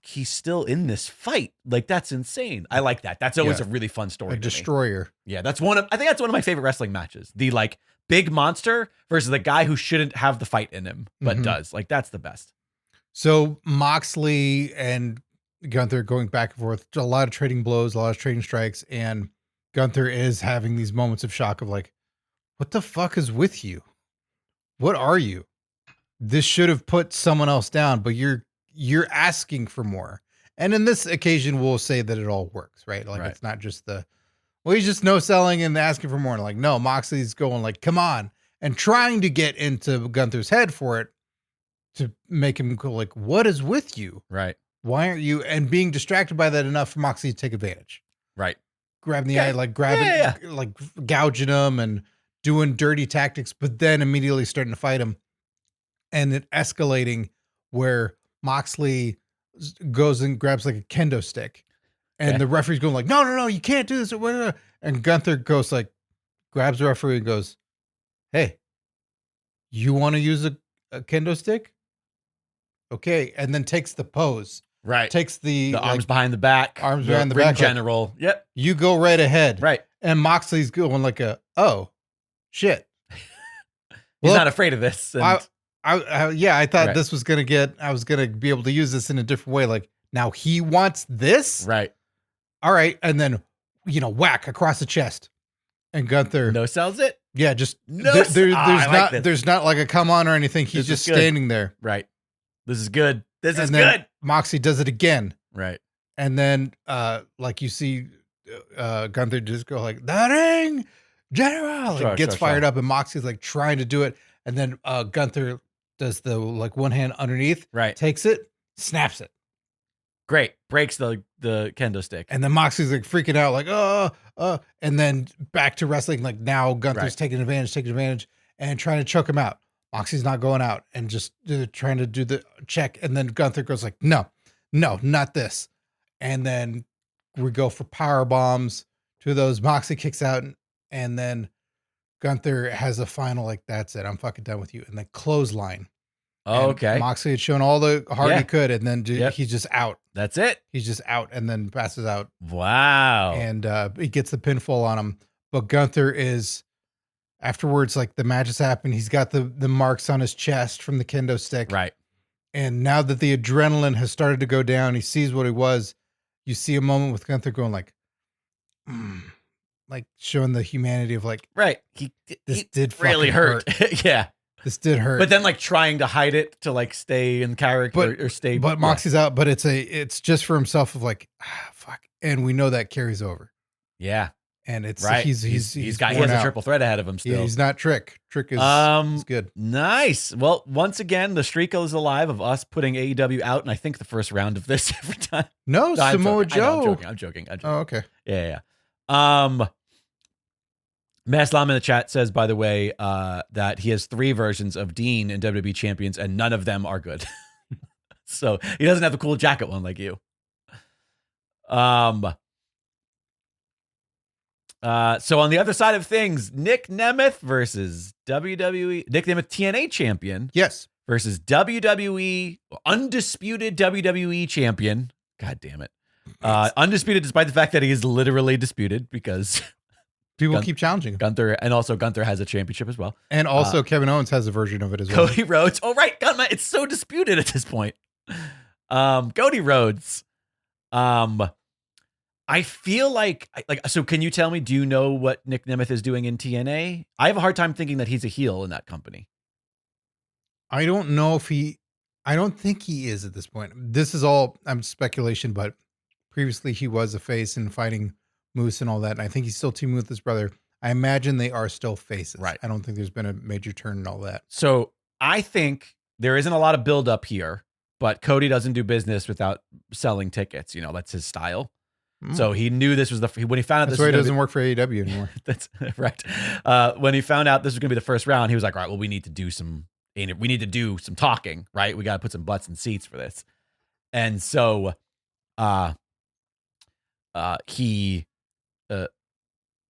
he's still in this fight. Like, that's insane. I like that. That's always a really fun story. A destroyer. Yeah, I think that's one of my favorite wrestling matches. The like big monster versus the guy who shouldn't have the fight in him, but does. Like, that's the best. So Moxley and Gunther going back and forth, a lot of trading blows, a lot of trading strikes, and Gunther is having these moments of shock of like, what the fuck is with you? What are you? This should have put someone else down, but you're asking for more. And in this occasion, we'll say that it all works, right? Like it's not just he's just no selling and asking for more. And like, no, Moxley's going like, come on, and trying to get into Gunther's head for it to make him go like, what is with you? Right. Why aren't you? And being distracted by that enough for Moxley to take advantage. Right. Grabbing the eye, like grabbing, like gouging him and doing dirty tactics, but then immediately starting to fight him. And it escalating where Moxley goes and grabs like a kendo stick, and the referee's going like, no, you can't do this. And Gunther goes like, grabs the referee and goes, hey, you want to use a kendo stick? Okay. And then takes the pose. Right. Takes the arms behind the back. Arms behind the back. General. Yep. You go right ahead. Right. And Moxley's going like oh, shit. He's not afraid of this. And I thought this was going to I was going to be able to use this in a different way. Like, now he wants this? Right. All right. And then, whack across the chest. And Gunther. No sells it? Yeah, just. There's not like a come on or anything. He's just standing there. Right. This is good. This is then good. Moxley does it again. Right. And then, like you see Gunther just go like, the ring general. Gets fired up, and Moxley's like trying to do it. And then Gunther does the like one hand underneath, takes it, snaps it. Great. Breaks the kendo stick. And then Moxley's like freaking out, like, and then back to wrestling. Like now Gunther's taking advantage and trying to choke him out. Moxley's not going out and just trying to do the check. And then Gunther goes like, no, not this. And then we go for power bombs to those. Moxley kicks out, and then Gunther has a final, like, that's it. I'm fucking done with you. And then clothesline. Oh, okay. Moxley had shown all the heart he could, and then he's just out. That's it. He's just out and then passes out. Wow. And he gets the pinfall on him. But Gunther is, afterwards, like the match has happened. He's got the marks on his chest from the kendo stick. Right. And now that the adrenaline has started to go down, he sees what it was. You see a moment with Gunther going like, like showing the humanity of like, right. This He did really fucking hurt. Yeah. this did hurt. But then like trying to hide it to like stay in character or stay. But Moxie's out, but it's just for himself of like, fuck. And we know that carries over. Yeah. And it's right. He he has worn a out. triple threat ahead of him still. Yeah, he's not Trick. Trick is good. Nice. Well, once again, the streak is alive of us putting AEW out, and I think the first round of this every time. No, Samoa Joe. I'm joking. Oh, okay. Yeah. Maslam in the chat says, by the way, that he has 3 versions of Dean in WWE Champions, and none of them are good. So he doesn't have the cool jacket one like you. So on the other side of things, Nick Nemeth versus WWE. Nick Nemeth, TNA champion. Yes. Versus WWE, undisputed WWE champion. God damn it. Undisputed despite the fact that he is literally disputed because people keep challenging him. Gunther has a championship as well. And also Kevin Owens has a version of it as well. Cody Rhodes. Oh, right. God, it's so disputed at this point. Cody Rhodes. I feel like, so can you tell me, do you know what Nick Nemeth is doing in TNA? I have a hard time thinking that he's a heel in that company. I don't know if I don't think he is at this point. This is all speculation, but previously he was a face in fighting Moose and all that. And I think he's still teaming with his brother. I imagine they are still faces. Right. I don't think there's been a major turn and all that. So I think there isn't a lot of buildup here, but Cody doesn't do business without selling tickets. You know, that's his style. So he knew this was when he found out that's this why he doesn't work for AEW anymore. That's right. When he found out this was going to be the first round, he was like, all right, well, we need to do some talking, right? We got to put some butts in seats for this. And so he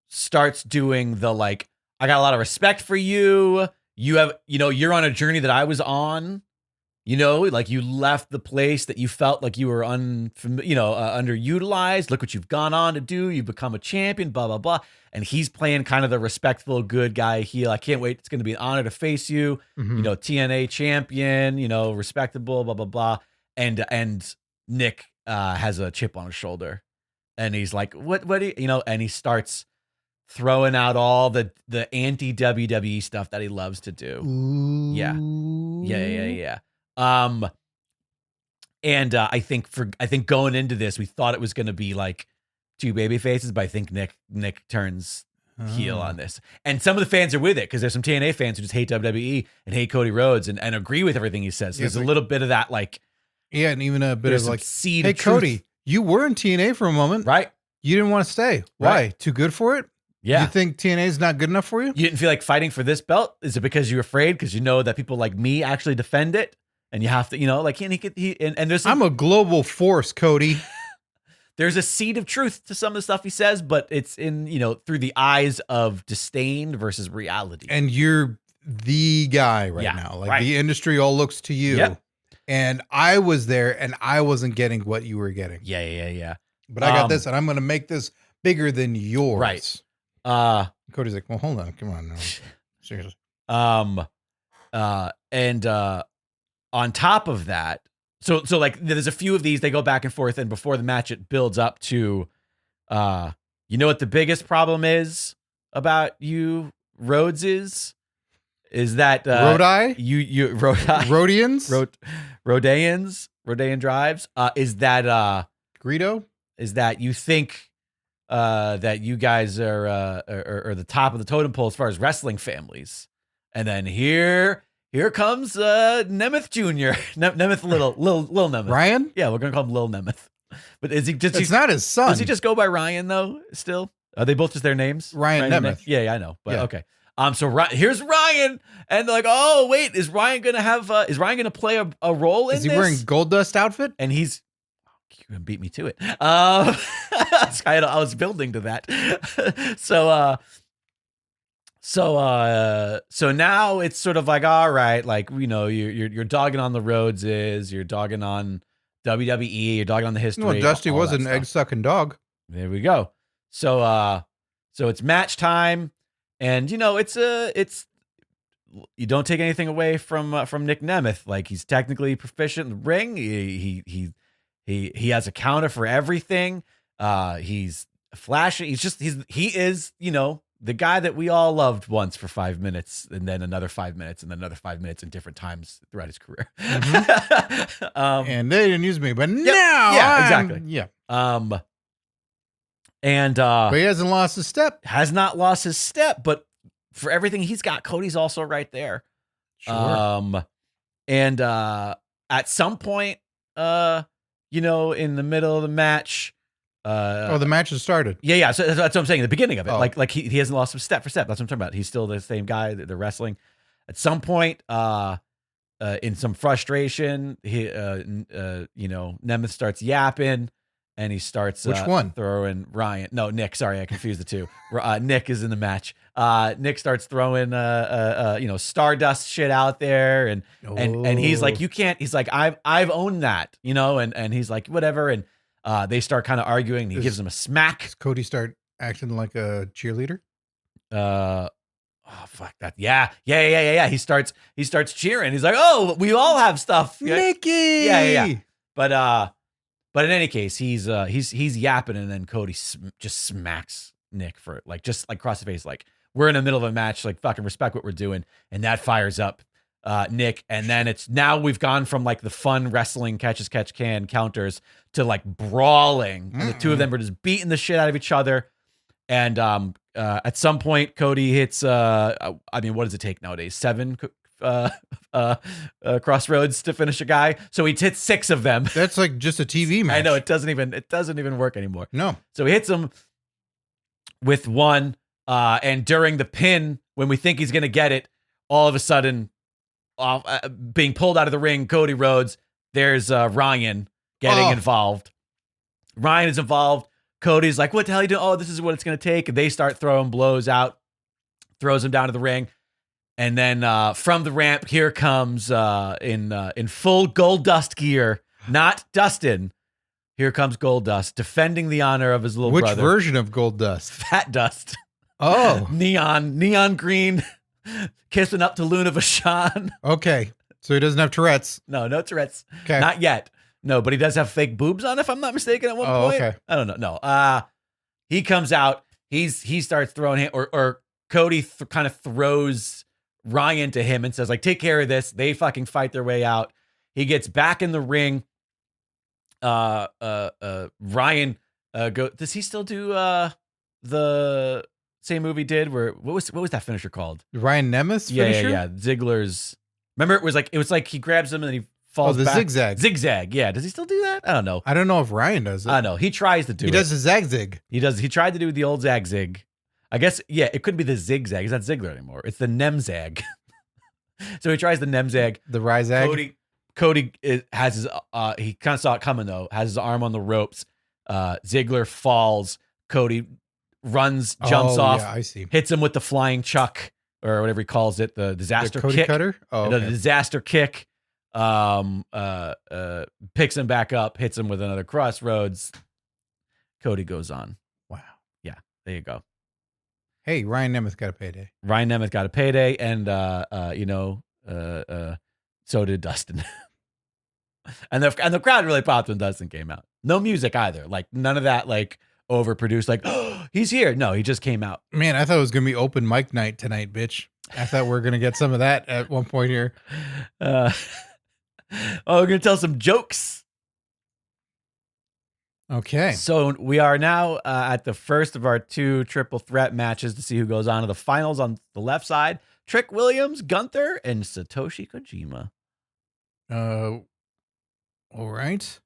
starts doing the like, I got a lot of respect for you. You're on a journey that I was on. Like you left the place that you felt like you were underutilized. Look what you've gone on to do. You've become a champion, blah, blah, blah. And he's playing kind of the respectful, good guy heel. I can't wait. It's going to be an honor to face you. Mm-hmm. TNA champion, respectable, blah, blah, blah. And Nick has a chip on his shoulder. And he's like, what do you, and he starts throwing out all the anti-WWE stuff that he loves to do. Ooh. Yeah. And I think going into this, we thought it was going to be like 2 baby faces, but I think Nick turns heel on this. And some of the fans are with it because there's some TNA fans who just hate WWE and hate Cody Rhodes and agree with everything he says. So there's a little bit of that, like, yeah, and even a bit of like, seed. Hey, of truth. Cody, you were in TNA for a moment, right? You didn't want to stay. Why? Right. Too good for it? Yeah. You think TNA is not good enough for you? You didn't feel like fighting for this belt? Is it because you're afraid? Because you know that people like me actually defend it, and you have to, like, and there's. I'm a global force, Cody. There's a seed of truth to some of the stuff he says, but it's in, through the eyes of disdain versus reality. And you're the guy right now. Like the industry all looks to you. Yep. And I was there and I wasn't getting what you were getting. Yeah. But I got this and I'm going to make this bigger than yours. Right. Cody's like, well, hold on. Come on now. Seriously. And on top of that, so like there's a few of these, they go back and forth, and before the match, it builds up to, what the biggest problem is about you, Rhodes is that Rhodeye? Rhodians? Rhodean drives, is that Greedo? Is that you think that you guys are the top of the totem pole as far as wrestling families, and then here comes Nemeth Jr. Nemeth Little Nemeth. Ryan? Yeah, we're gonna call him Lil Nemeth. But is he just? It's not his son. Does he just go by Ryan though? Still, are they both just their names? Ryan Nemeth. Yeah, I know. But okay. So here's Ryan, and they're like, oh wait, is Ryan gonna play a role in this? Is he wearing Goldust outfit? And he's. You can beat me to it. I was building to that. So now it's sort of like, all right, like, you're dogging on the Rhodeses, you're dogging on WWE, you're dogging on the history. No, Dusty was an egg sucking dog. There we go. So it's match time. And it's you don't take anything away from Nick Nemeth. Like, he's technically proficient in the ring. He has a counter for everything. He's flashy. He is the guy that we all loved once for 5 minutes, and then another 5 minutes, and then another 5 minutes in different times throughout his career. And they didn't use me, but now, exactly. Yeah. But he hasn't lost a step. Has not lost his step, but for everything he's got, Cody's also right there. Sure. And at some point, in the middle of the match, the match has started. Yeah. So that's what I'm saying. The beginning of it, Oh. like he hasn't lost him step for step. That's what I'm talking about. He's still the same guy that they're wrestling. At some point, in some frustration, Nemeth starts yapping, and he starts Which one? throwing Ryan. No, Nick. Sorry, I confused the two. Nick is in the match. Nick starts throwing Stardust shit out there, and he's like, you can't. He's like, I've owned that, and he's like, whatever, and they start kind of arguing. And he gives him a smack. Does Cody start acting like a cheerleader? Oh, fuck that. Yeah. He starts cheering. He's like, oh, we all have stuff. Mickey. Yeah. But in any case, he's yapping, and then Cody just smacks Nick for just across the face. Like, we're in the middle of a match. Like, fucking respect what we're doing. And that fires up Nick. And then now we've gone from the fun wrestling catch as catch can counters to brawling. And the two of them were just beating the shit out of each other. And at some point, Cody hits, what does it take nowadays? 7 crossroads to finish a guy. So he hits 6 of them. That's like just a TV match. I know, it doesn't even work anymore. No. So he hits him with 1. And during the pin, when we think he's going to get it, all of a sudden, being pulled out of the ring, Cody Rhodes, there's Ryan getting involved. Ryan is involved. Cody's like, what the hell are you doing? Oh, this is what it's going to take. And they start throwing blows out, throws him down to the ring. And then from the ramp, here comes in full Goldust gear, not Dustin. Here comes Goldust, defending the honor of his little brother. Which version of Goldust? Fat Dust. Oh. Neon green, kissing up to Luna Vachon. Okay. So he doesn't have Tourette's. No Tourette's. Okay. Not yet. No, but he does have fake boobs on, if I'm not mistaken, at one point. Okay. I don't know. No. He comes out. He starts throwing him, or Cody kind of throws Ryan to him and says, take care of this. They fucking fight their way out. He gets back in the ring. Ryan does he still do the same move he did where what was that finisher called? Ryan Nemeth's finisher? Yeah. Ziggler's. Remember, it was like he grabs him and then he falls back. zigzag. Zigzag. Yeah. Does he still do that? I don't know. I don't know if Ryan does it. I know. He tries to do it. He does the zag-zig. He does. He tried to do the old zag-zig. I guess, yeah, it couldn't be the zigzag. It's not Ziggler anymore. It's the Nemzag. So he tries the Nemzag. The Ryzag. Cody has his, he kind of saw it coming though, has his arm on the ropes. Ziggler falls. Cody runs, jumps off. Yeah, I see. Hits him with the flying chuck or whatever he calls it, the disaster Cody kick. Cutter? Oh, okay. The disaster kick. Picks him back up, hits him with another crossroads. Cody goes on. Wow. Yeah, there you go. Hey, Ryan Nemeth got a payday. Ryan Nemeth got a payday, and so did Dustin. and the crowd really popped when Dustin came out. No music either. None of that overproduced. Oh, he's here. No, he just came out. Man, I thought it was gonna be open mic night tonight, bitch. I thought we were gonna get some of that at one point here. We're gonna tell some jokes. Okay. So we are now at the first of our 2 triple threat matches to see who goes on to the finals. On the left side, Trick Williams, Gunther, and Satoshi Kojima. All right.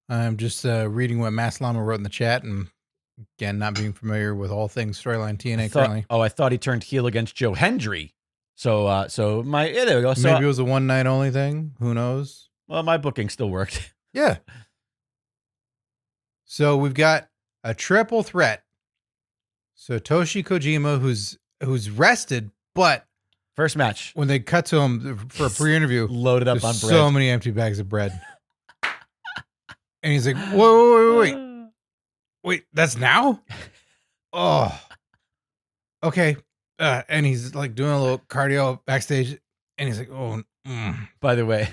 I'm just reading what Mass Llama wrote in the chat, and again, not being familiar with all things storyline TNA currently. I thought he turned heel against Joe Hendry. So there we go. So maybe it was a one night only thing. Who knows? Well, my booking still worked. Yeah. So we've got a triple threat. Satoshi Kojima, who's rested, but first match when they cut to him for a pre-interview, loaded up on bread. So many empty bags of bread. And he's like, wait, that's now? Oh, okay. And he's like doing a little cardio backstage, and he's like, oh. By the way,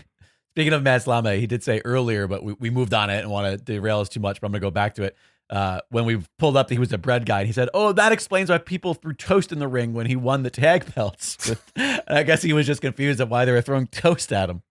speaking of Matt Slama, he did say earlier, but we moved on it and want to derail us too much, but I'm going to go back to it. When we pulled up that he was a bread guy, and he said, oh, that explains why people threw toast in the ring when he won the tag belts. And I guess he was just confused at why they were throwing toast at him.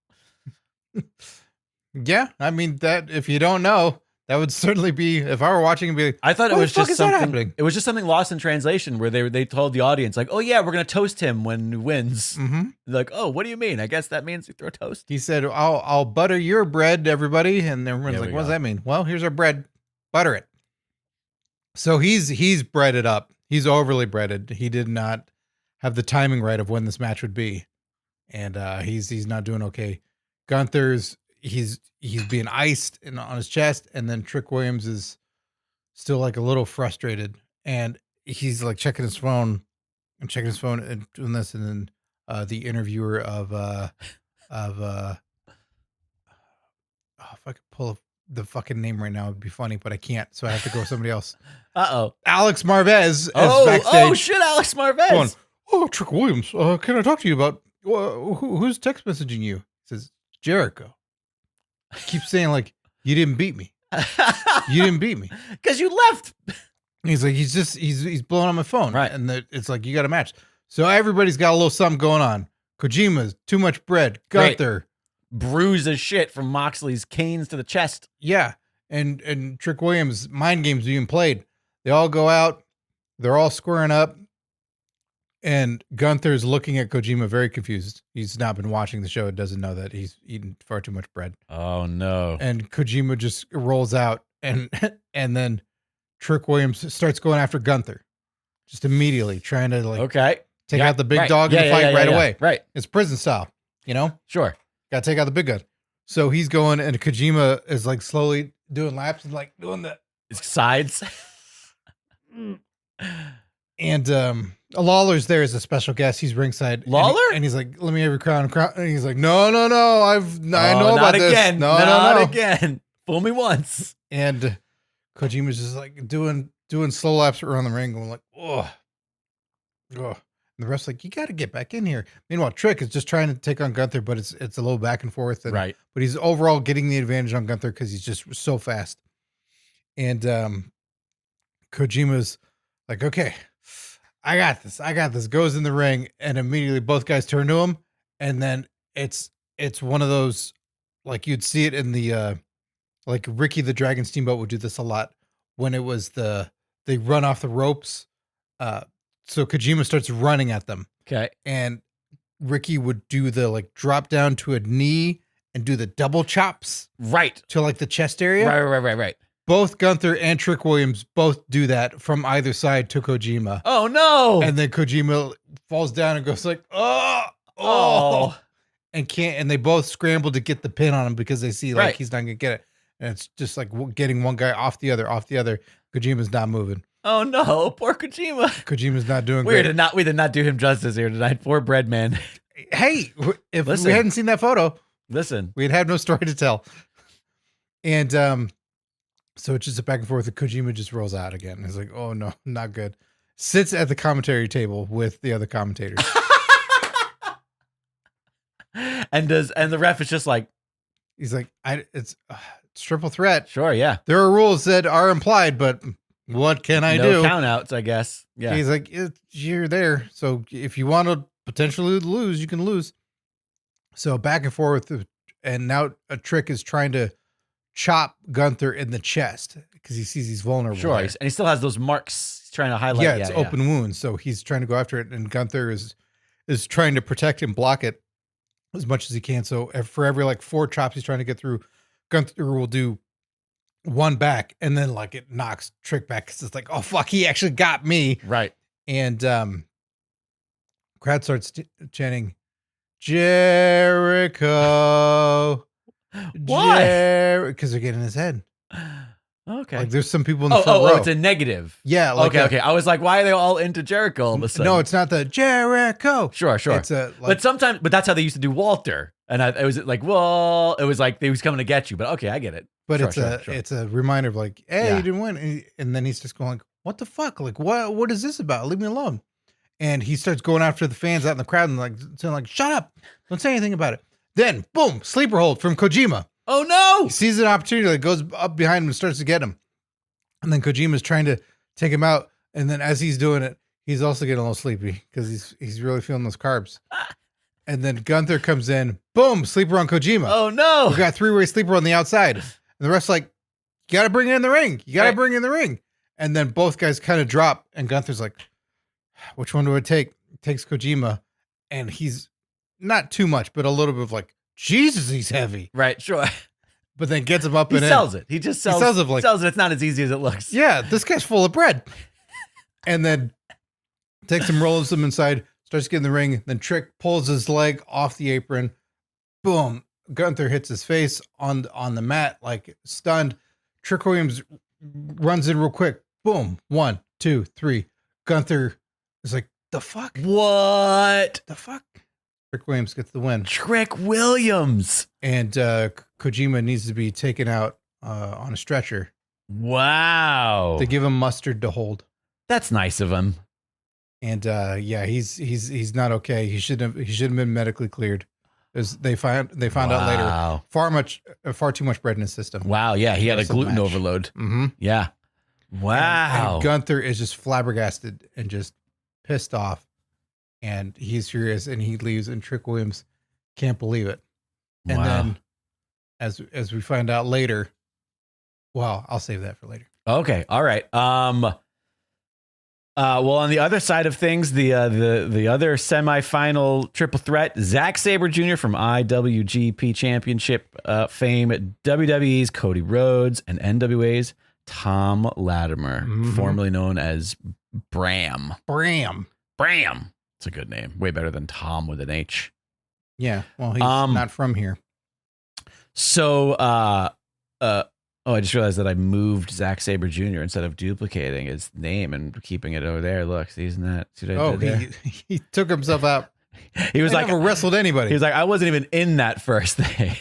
Yeah, I mean, that if you don't know, that would certainly be, if I were watching and be like, I thought it what was the fuck just is that something. happening? It was just something lost in translation where they told the audience like, "Oh yeah, we're gonna toast him when he wins." Mm-hmm. Like, "Oh, what do you mean?" I guess that means you throw toast. He said, I'll butter your bread, everybody. And everyone's There like, we what does go. that mean? Well, here's our bread. Butter it. So he's breaded up. He's overly breaded. He did not have the timing right of when this match would be. And he's not doing okay. Gunther's he's being iced on his chest, and then Trick Williams is still like a little frustrated, and he's like checking his phone and doing this, and then the interviewer of oh, if I could pull the fucking name right now, it'd be funny, but I can't, so I have to go with somebody else. Alex Marvez is backstage. Oh shit, Alex Marvez. Going, oh, Trick Williams, can I talk to you about who's text messaging you? He says, Jericho. Keeps saying like, you didn't beat me. You didn't beat me. Because you left. He's like, he's blowing on my phone. Right. And it's like, you got a match. So everybody's got a little something going on. Kojima's too much bread. Gunther. Bruised as shit from Moxley's canes to the chest. Yeah. And Trick Williams, mind games being played. They all go out. They're all squaring up. And Gunther's looking at Kojima very confused. He's not been watching the show. It doesn't know that he's eaten far too much bread. Oh no. And Kojima just rolls out, and then Trick Williams starts going after Gunther. Just immediately trying to take out the big dog in the fight right away. Right. It's prison style, you know? Sure. Gotta take out the big gun. So he's going, and Kojima is like slowly doing laps and like doing the sides. And Lawler's there as a special guest. He's ringside. Lawler? And he's like, let me have your crown. And he's like, no. I know about this. Again. No. Not again. Fool me once. And Kojima's just like doing slow laps around the ring, going like, oh. And the ref's like, you got to get back in here. Meanwhile, Trick is just trying to take on Gunther, but it's a little back and forth. And, right. But he's overall getting the advantage on Gunther because he's just so fast. And Kojima's like, okay, I got this. Goes in the ring, and immediately both guys turn to him. And then it's one of those, like you'd see it in the, like Ricky the Dragon Steamboat would do this a lot when it was they run off the ropes. So Kojima starts running at them. Okay. And Ricky would do the like drop down to a knee and do the double chops. Right. To like the chest area. Right. Both Gunther and Trick Williams both do that from either side to Kojima. Oh no. And then Kojima falls down and goes like, oh. And they both scramble to get the pin on him because they see like he's not gonna get it. And it's just like getting one guy off the other. Kojima's not moving. Oh no, poor Kojima. Kojima's not doing great. We did not do him justice here tonight. Poor bread man. Hey, if we hadn't seen that photo, we'd have no story to tell. And so it's just a back and forth. And Kojima just rolls out again. He's like, oh no, not good. Sits at the commentary table with the other commentators. And the ref is just like, he's like, it's triple threat. Sure, yeah. There are rules that are implied, but what can I do? No count outs, I guess. Yeah. He's like, you're there. So if you want to potentially lose, you can lose. So back and forth. And now a Trick is trying to chop Gunther in the chest because he sees he's vulnerable. Sure. And he still has those marks he's trying to highlight. Yeah, it's open wounds. So he's trying to go after it. And Gunther is trying to protect and block it as much as he can. So for every like 4 chops he's trying to get through, Gunther will do one back, and then like it knocks Trick back because it's like, oh fuck, he actually got me. Right. And crowd starts chanting, Jericho. Why? Because they're getting in his head. Okay. Like there's some people in the front row. Oh, it's a negative. Yeah. Like okay. I was like, why are they all into Jericho all of a sudden? No, it's not the Jericho. Sure. It's but that's how they used to do Walter. And it was like, well, it was like they was coming to get you. But okay, I get it. But it's a reminder of like, hey, you didn't win. And then he's just going like, what the fuck? Like, what is this about? Leave me alone. And he starts going after the fans out in the crowd and like saying like, shut up. Don't say anything about it. Then, boom, sleeper hold from Kojima. Oh, no. He sees an opportunity, like goes up behind him and starts to get him. And then Kojima's trying to take him out. And then as he's doing it, he's also getting a little sleepy because he's really feeling those carbs. And then Gunther comes in, boom, sleeper on Kojima. Oh, no. We got 3-way sleeper on the outside. And the rest like, you got to bring it in the ring. You got to bring it in the ring. And then both guys kind of drop. And Gunther's like, which one do I take? Takes Kojima. And he's not too much, but a little bit of like, Jesus, he's heavy. Right, sure. But then gets him up He and sells it. He just sells, sells it like, sells it. It's not as easy as it looks. yeah, this guy's full of bread. And then takes him, rolls him inside, starts getting in the ring. Then Trick pulls his leg off the apron. Boom. Gunther hits his face on the mat, like stunned. Trick Williams runs in real quick. Boom. 1, 2, 3. Gunther is like, the fuck? What? The fuck? Trick Williams gets the win. Trick Williams. And Kojima needs to be taken out on a stretcher. Wow. To give him mustard to hold. That's nice of him. And yeah, he's not okay. He shouldn't have been medically cleared. As they found out later, far too much bread in his system. Wow. Yeah, he had a gluten overload. Mm-hmm. Yeah. Wow. And Gunther is just flabbergasted and just pissed off, and he's furious, and he leaves. And Trick Williams can't believe it. And then, as we find out later, well, I'll save that for later. Okay. All right. Well, on the other side of things, the other semifinal triple threat, Zack Sabre Jr. from IWGP Championship fame, WWE's Cody Rhodes, and NWA's Tom Latimer, formerly known as Bram. Bram. It's a good name. Way better than Tom with an H. Yeah. Well, he's not from here. So, I just realized that I moved Zack Sabre Jr. instead of duplicating his name and keeping it over there. Look, see, isn't that? See what I did there? He took himself out. He was I like, never wrestled anybody. He was like, I wasn't even in that first thing.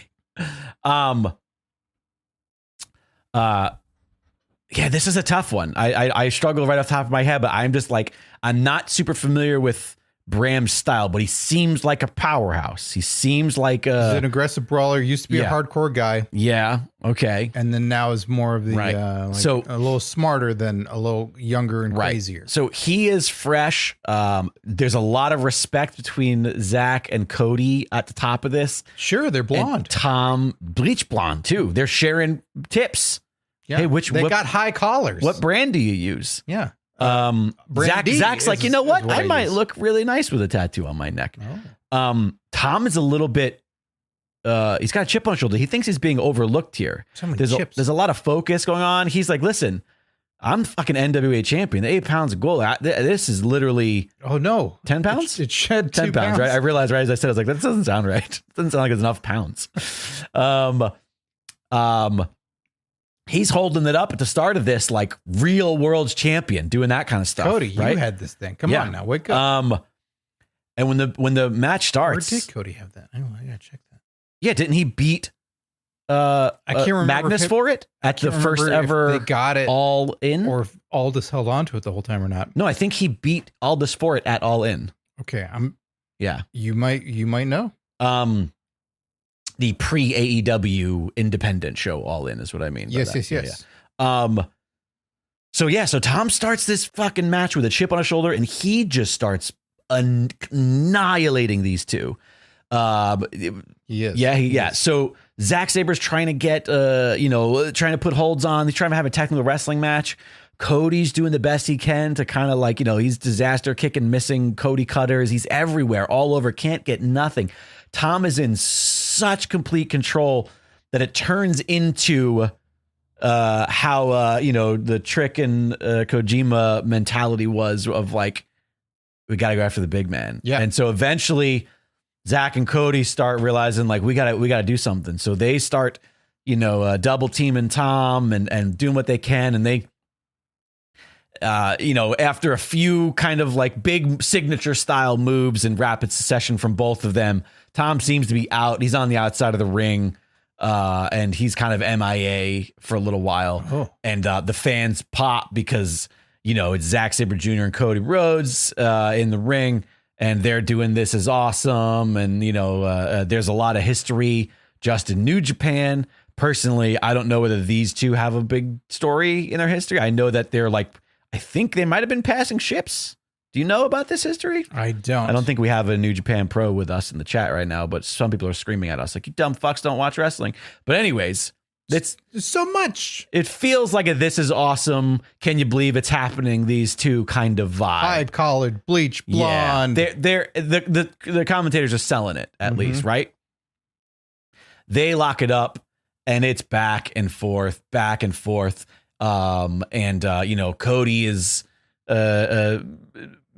Yeah, this is a tough one. I struggle right off the top of my head, but I'm just like, I'm not super familiar with Bram's style, but he seems like a powerhouse. He seems like he's an aggressive brawler. Used to be a hardcore guy. Yeah. Okay. And then now is more of the so a little smarter than a little younger and crazier. So he is fresh. There's a lot of respect between Zach and Cody at the top of this. Sure, they're blonde. And Tom, bleach blonde too. They're sharing tips. Yeah. Hey, they got high collars. What brand do you use? Yeah. Zach's like, you know what? I might look really nice with a tattoo on my neck. Oh. Tom is a little bit, he's got a chip on his shoulder. He thinks he's being overlooked here. There's a lot of focus going on. He's like, listen, I'm fucking NWA champion. The 8 pounds of gold. This is literally 10 pounds? It shed 10 pounds, right? I realized right as I said, I was like, that doesn't sound right. It doesn't sound like it's enough pounds. He's holding it up at the start of this, like real world's champion, doing that kind of stuff. Cody, right? You had this thing. Come on now, wake up. And when the match starts, where did Cody have that? I gotta check that. Yeah, didn't he beat I can't remember Magnus for it at the first ever? They got it All In, or if Aldis held on to it the whole time or not? No, I think he beat Aldis for it at All In. Okay, Yeah, you might know. The pre-AEW independent show All In is what I mean. Yes. Yeah. So Tom starts this fucking match with a chip on his shoulder, and he just starts annihilating these two. Yes. So Zack Sabre's trying to get, trying to put holds on. He's trying to have a technical wrestling match. Cody's doing the best he can to kind of like, he's disaster kicking, missing Cody cutters. He's everywhere, all over, can't get nothing. Tom is in such complete control that it turns into how the Trick and Kojima mentality was of like, we got to go after the big man. Yeah. And so eventually Zach and Cody start realizing like we got to do something. So they start, double teaming Tom and doing what they can. And they, after a few kind of like big signature style moves in rapid succession from both of them, Tom seems to be out. He's on the outside of the ring, and he's kind of MIA for a little while. Oh. And the fans pop because, it's Zack Sabre Jr. and Cody Rhodes in the ring, and they're doing This Is Awesome. And, there's a lot of history just in New Japan. Personally, I don't know whether these two have a big story in their history. I know that they're I think they might have been passing ships. Do you know about this history? I don't. I don't think we have a New Japan pro with us in the chat right now, but some people are screaming at us like, you dumb fucks don't watch wrestling. But anyways, there's so much. It feels like a This Is Awesome. Can you believe it's happening? These two kind of vibe. High-collared, bleach, blonde. Yeah. The commentators are selling it at least, right? They lock it up and it's back and forth. Cody is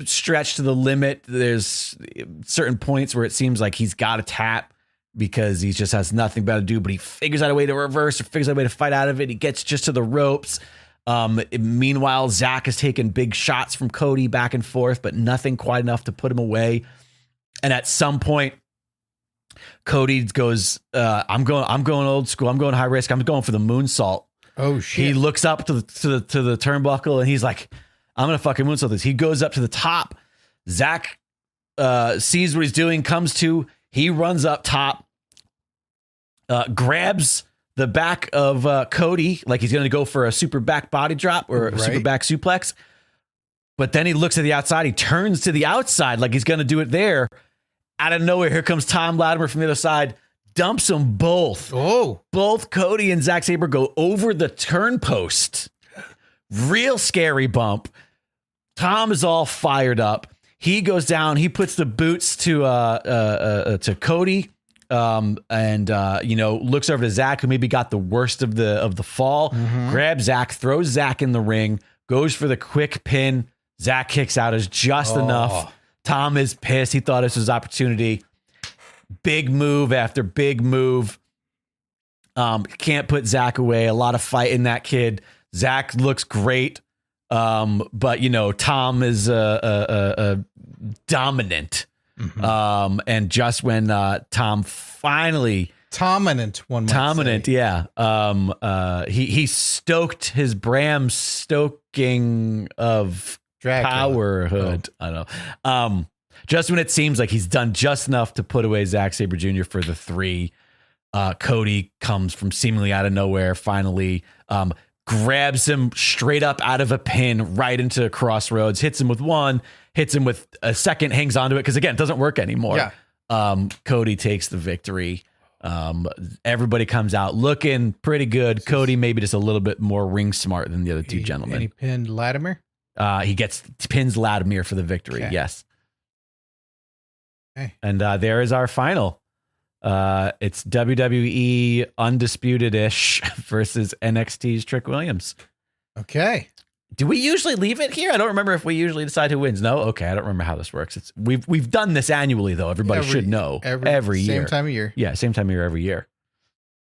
stretched to the limit. There's certain points where it seems like he's got to tap because he just has nothing better to do, but he figures out a way to reverse or figures out a way to fight out of it. He gets just to the ropes. Meanwhile, Zach is taking big shots from Cody back and forth, but nothing quite enough to put him away. And at some point, Cody goes, I'm going old school. I'm going high risk. I'm going for the moonsault. Oh shit. He looks up to the turnbuckle and he's like, I'm going to fucking moonsault this. He goes up to the top. Zach sees what he's doing, comes to, he runs up top, grabs the back of Cody like he's going to go for a super back body drop or a super back suplex. But then he looks at the outside. He turns to the outside like he's going to do it there. Out of nowhere, here comes Tom Latimer from the other side, dumps them both. Oh. Both Cody and Zack Sabre go over the turn post. Real scary bump. Tom is all fired up. He goes down. He puts the boots to Cody, looks over to Zach, who maybe got the worst of the fall. Grabs Zach, throws Zach in the ring, goes for the quick pin. Zach kicks out as just enough. Tom is pissed. He thought this was opportunity. Big move after big move. Can't put Zach away. A lot of fight in that kid. Zach looks great. But Tom is dominant. And just when Tom finally dominant, he stoked his Bram stoking of powerhood. I don't know. Just when it seems like he's done just enough to put away Zack Sabre Jr. for the 3, Cody comes from seemingly out of nowhere, finally grabs him straight up out of a pin right into Crossroads, hits him with one, hits him with a second, hangs onto it because, again, it doesn't work anymore. Cody takes the victory. Everybody comes out looking pretty good. Cody maybe just a little bit more ring smart than the other two gentlemen. And he pinned Latimer? He pins Latimer for the victory. Okay. Yes. Okay. And there is our final. It's WWE Undisputed-ish versus NXT's Trick Williams. Okay. Do we usually leave it here? I don't remember if we usually decide who wins. No? Okay, I don't remember how this works. We've done this annually, though. Everybody should know. Every year. Same time of year. Yeah, same time of year every year.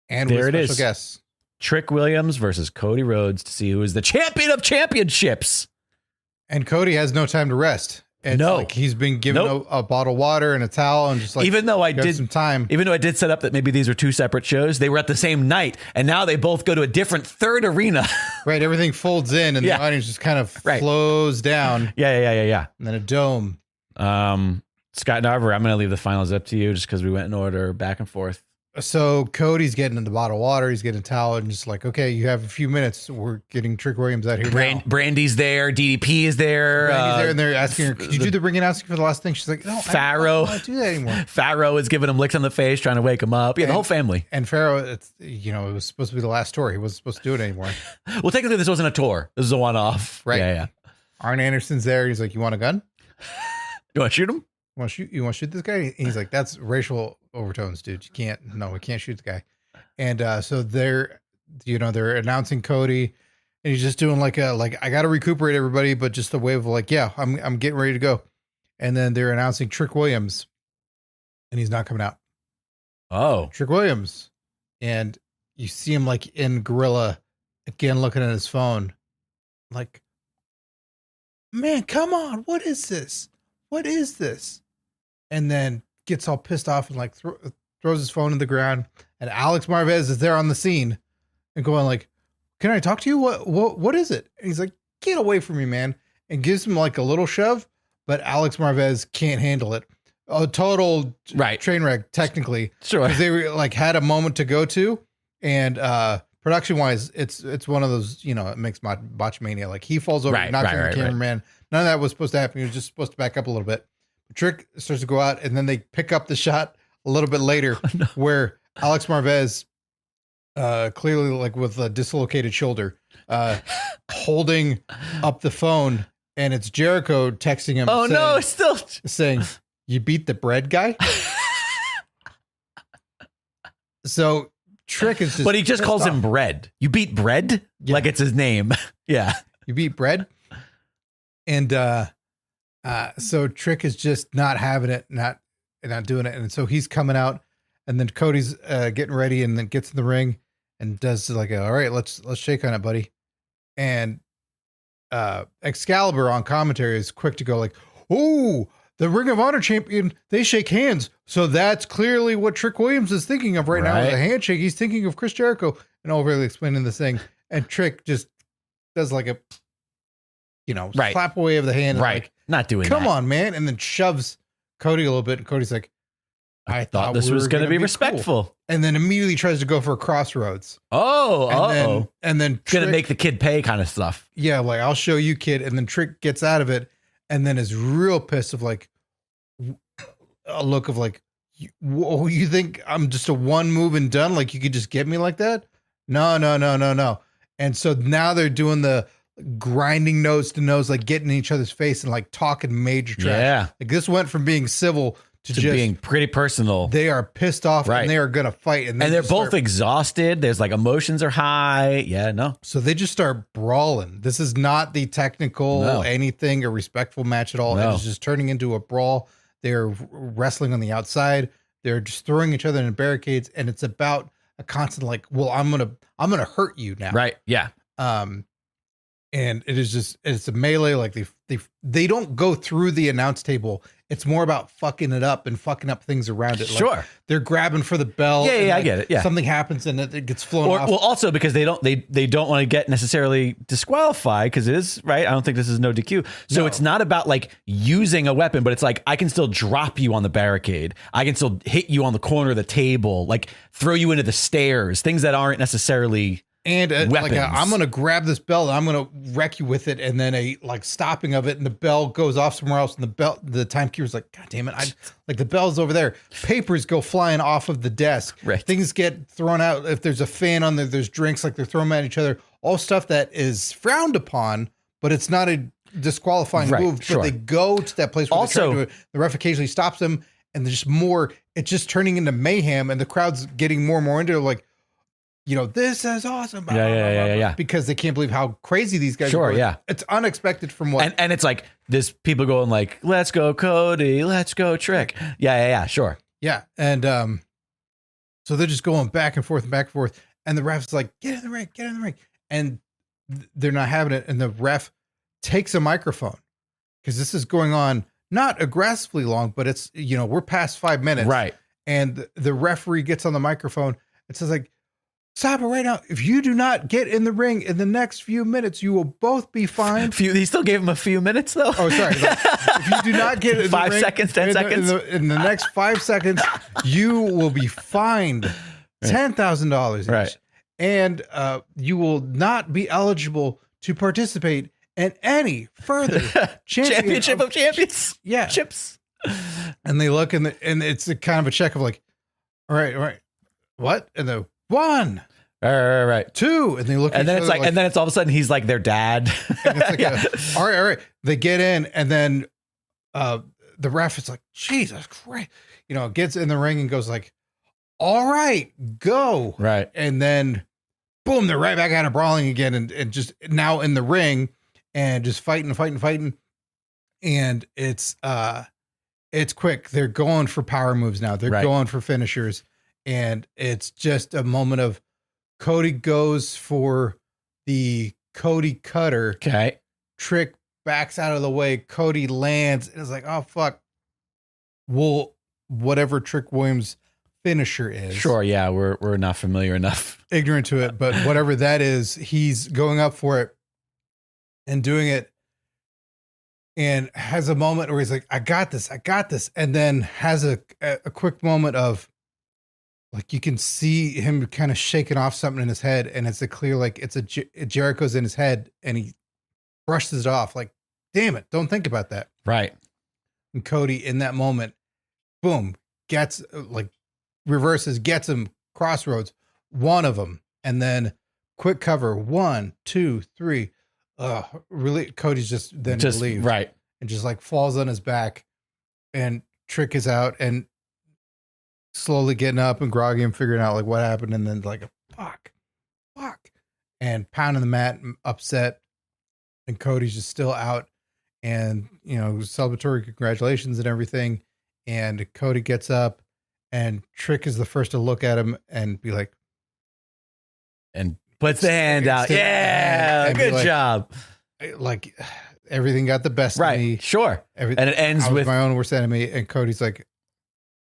And there with special guests. Trick Williams versus Cody Rhodes to see who is the champion of championships. And Cody has no time to rest. It's like he's been given a bottle of water and a towel and just like even though I did some time. Even though I did set up that maybe these are two separate shows, they were at the same night, and now they both go to a different third arena. Right, everything folds in, and the audience just kind of flows down. Yeah. And then a dome. Scott Narver, I'm going to leave the finals up to you, just because we went in order, back and forth. So Cody's getting the bottle of water, he's getting a towel, and just like, okay, you have a few minutes. We're getting Trick Williams out here. Brandy's there, DDP is there. Brandy's there, and they're asking her, could you do the ring announcing for the last thing? She's like, no, Pharaoh. I don't want to do that anymore. Pharaoh is giving him licks on the face, trying to wake him up. Yeah, the whole family. And Pharaoh, it was supposed to be the last tour. He wasn't supposed to do it anymore. Well, technically, this wasn't a tour. This is a one-off. Right. Yeah. Arn Anderson's there. He's like, you want a gun? You want to shoot him? You want to shoot this guy? And he's like, that's racial overtones, dude. We can't shoot the guy. And so they're announcing Cody, and he's just doing like I got to recuperate everybody, but just a way of like, yeah, I'm getting ready to go. And then they're announcing Trick Williams, and he's not coming out. Oh, Trick Williams, and you see him like in Gorilla again, looking at his phone, like, man, come on, what is this? What is this? And then gets all pissed off and like throws his phone in the ground. And Alex Marvez is there on the scene and going like, can I talk to you? What is it? And he's like, get away from me, man, and gives him like a little shove, but Alex Marvez can't handle it. A total train wreck, technically. Sure. Because they were like had a moment to go to, and production wise, it's one of those, it makes my botchmania. Like he falls over, knocks on the cameraman. None of that was supposed to happen. He was just supposed to back up a little bit. Trick starts to go out, and then they pick up the shot a little bit later where Alex Marvez, clearly like with a dislocated shoulder, holding up the phone, and it's Jericho texting him. Oh, no, it's still saying, "You beat the bread guy." So Trick is just, but he just calls him Bread. You beat Bread? Yeah. Like it's his name. Yeah. You beat Bread. And so Trick is just not having it, not doing it. And so he's coming out, and then Cody's getting ready, and then gets in the ring and does like, all right, let's shake on it, buddy. And Excalibur on commentary is quick to go like, oh, the Ring of Honor champion, they shake hands. So that's clearly what Trick Williams is thinking of right now with a handshake. He's thinking of Chris Jericho, and overly explaining this thing. And Trick just does like a, slap away of the hand. Right. Like, not doing come that. on, man. And then shoves Cody a little bit. And Cody's like, I thought this was going to be respectful. Cool. And then immediately tries to go for a crossroads. And then Trick, going to make the kid pay kind of stuff. Yeah. Like, I'll show you, kid. And then Trick gets out of it, and then is real pissed of like a look of like, you think I'm just a one move and done? Like you could just get me like that? No. And so now they're doing the grinding nose to nose, like getting in each other's face and like talking major trash. Yeah. Like this went from being civil to just being pretty personal. They are pissed off and they are going to fight. And they're both exhausted. There's like emotions are high. Yeah, no. So they just start brawling. This is not the technical anything or respectful match at all. No. It's just turning into a brawl. They're wrestling on the outside. They're just throwing each other in barricades. And it's about a constant like, well, I'm going to hurt you now. Right. Yeah. And it is just, it's a melee. Like they don't go through the announce table. It's more about fucking it up and fucking up things around it. Sure. Like they're grabbing for the bell. Yeah, like I get it. Yeah. Something happens and it gets flown off. Well, also because they don't want to get necessarily disqualified because it is right. I don't think this is no DQ. So it's not about like using a weapon, but it's like, I can still drop you on the barricade. I can still hit you on the corner of the table, like throw you into the stairs, things that aren't necessarily and I'm going to grab this bell and I'm going to wreck you with it. And then a like stopping of it and the bell goes off somewhere else. And the timekeeper's like, God damn it. The bell's over there. Papers go flying off of the desk. Right. Things get thrown out. If there's a fan on there, there's drinks, like they're throwing them at each other. All stuff that is frowned upon, but it's not a disqualifying move. But they go to that place where they try to do it. The ref occasionally stops them, and there's just more. It's just turning into mayhem, and the crowd's getting more and more into it. Like, this is awesome. Yeah. Because they can't believe how crazy these guys are. Sure, yeah. It's unexpected from what. And it's like, there's people going like, let's go Cody, let's go Trick. Yeah, sure. Yeah. And so they're just going back and forth. And the ref's like, get in the ring. And they're not having it. And the ref takes a microphone because this is going on not aggressively long, but it's, we're past 5 minutes. Right. And the referee gets on the microphone. It says like, stop it right now. If you do not get in the ring in the next few minutes, you will both be fined. He still gave him a few minutes, though. Oh, sorry. If you do not get in 5 the ring, seconds, 10 seconds. In the next 5 seconds, you will be fined $10,000 each. Right. And you will not be eligible to participate in any further championship of champions. Yeah. Chips. And they look and it's a kind of a check of like, all right. What? And the 1, right, 2, and they look. And then it's like, and then it's all of a sudden he's like their dad. And it's like, all right. They get in, and then the ref is like, Jesus Christ, gets in the ring and goes like, all right, go. Right, and then boom, they're right back out of brawling again, and just now in the ring and just fighting, and it's quick. They're going for power moves now. They're going for finishers. And it's just a moment of Cody goes for the Cody cutter. Okay. Trick backs out of the way. Cody lands. And it's like, oh, fuck. Well, whatever Trick Williams' finisher is. Sure, yeah. We're not familiar enough. Ignorant to it. But whatever that is, he's going up for it. and doing it, and has a moment where he's like, I got this. And then has a quick moment of like, you can see him kind of shaking off something in his head. And it's a clear, like Jericho's in his head, and he brushes it off like, damn it, don't think about that. Right. And Cody in that moment, boom, gets like reverses, gets him crossroads, one of them. And then quick cover, 1, 2, 3. Really, Cody's just relieved, right, and just like falls on his back, and Trick is out and slowly getting up and groggy and figuring out like what happened, and then like fuck, and pounding the mat, upset, and Cody's just still out, and celebratory congratulations and everything, and Cody gets up, and Trick is the first to look at him and be like, and puts the hand out. Yeah, good job. Like everything got the best of me. Sure. And it ends with my own worst enemy. And Cody's like,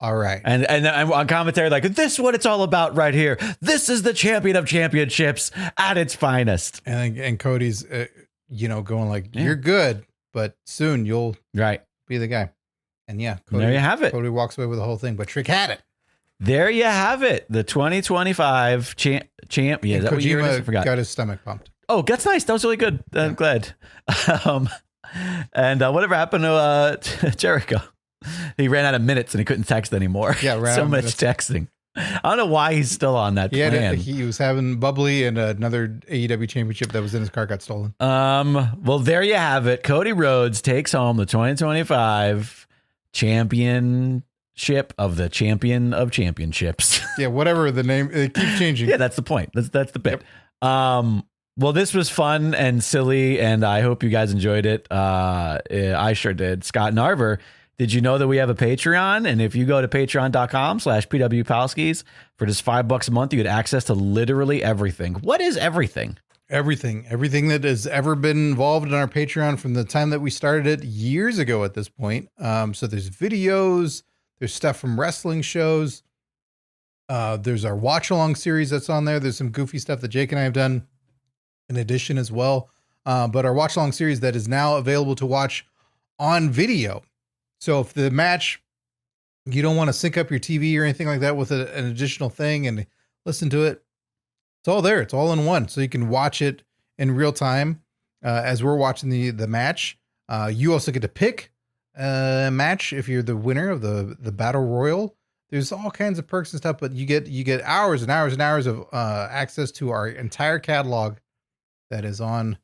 all right. And on commentary, like, this is what it's all about right here. This is the champion of championships at its finest. And Cody's, going like, you're good, but soon you'll be the guy. And yeah, Cody, there you have it. Cody walks away with the whole thing, but Trick had it. There you have it. The 2025 champ. Yeah, is that what year it is? I forgot. Got his stomach pumped. Oh, that's nice. That was really good. I'm glad. And whatever happened to Jericho? He ran out of minutes and he couldn't text anymore. Yeah, so much texting. I don't know why he's still on that plan. He was having bubbly, and another AEW championship that was in his car got stolen. Well, there you have it. Cody Rhodes takes home the 2025 championship of the champion of championships. Yeah, whatever the name, it keeps changing. Yeah, that's the point. That's the bit. Yep. Well, this was fun and silly, and I hope you guys enjoyed it. I sure did. Scott Narver, did you know that we have a Patreon? And if you go to patreon.com/PWPalskis for just $5 a month, you get access to literally everything. What is everything? Everything that has ever been involved in our Patreon from the time that we started it years ago at this point. So there's videos, there's stuff from wrestling shows. There's our watch along series that's on there. There's some goofy stuff that Jake and I have done in addition as well. But our watch along series that is now available to watch on video. So if the match, you don't want to sync up your TV or anything like that with an additional thing and listen to it, it's all there. It's all in one. So you can watch it in real time as we're watching the match. You also get to pick a match if you're the winner of the Battle Royal. There's all kinds of perks and stuff, but you get hours and hours and hours of access to our entire catalog that is on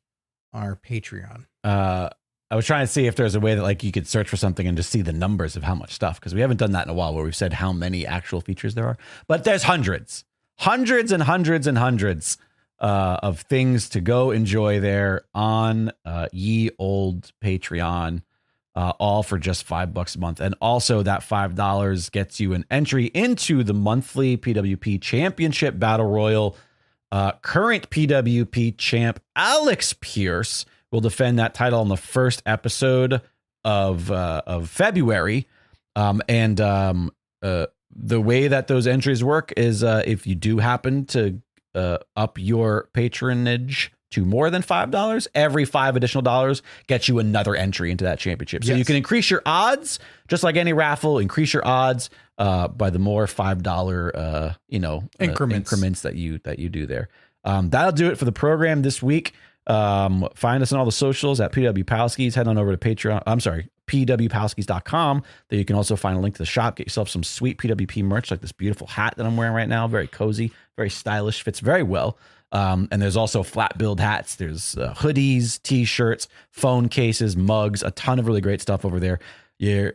our Patreon. I was trying to see if there's a way that like you could search for something and just see the numbers of how much stuff, because we haven't done that in a while where we've said how many actual features there are. But there's hundreds and hundreds of things to go enjoy there on ye old Patreon, all for just $5 a month. And also that $5 gets you an entry into the monthly PWP Championship Battle Royal. Current PWP champ Alex Pierce will defend that title on the first episode of February. The way that those entries work is if you do happen to up your patronage to more than $5, every $5 additional gets you another entry into that championship. So you can increase your odds, just like any raffle, increase your odds by the more $5 increments that you do there. That'll do it for the program this week. Find us on all the socials at PW Palskis. Head on over to pwpalskis.com. There you can also find a link to the shop. Get yourself some sweet PWP merch, like this beautiful hat that I'm wearing right now. Very cozy, very stylish, fits very well. And there's also flat build hats. There's hoodies, t-shirts, phone cases, mugs, a ton of really great stuff over there. Your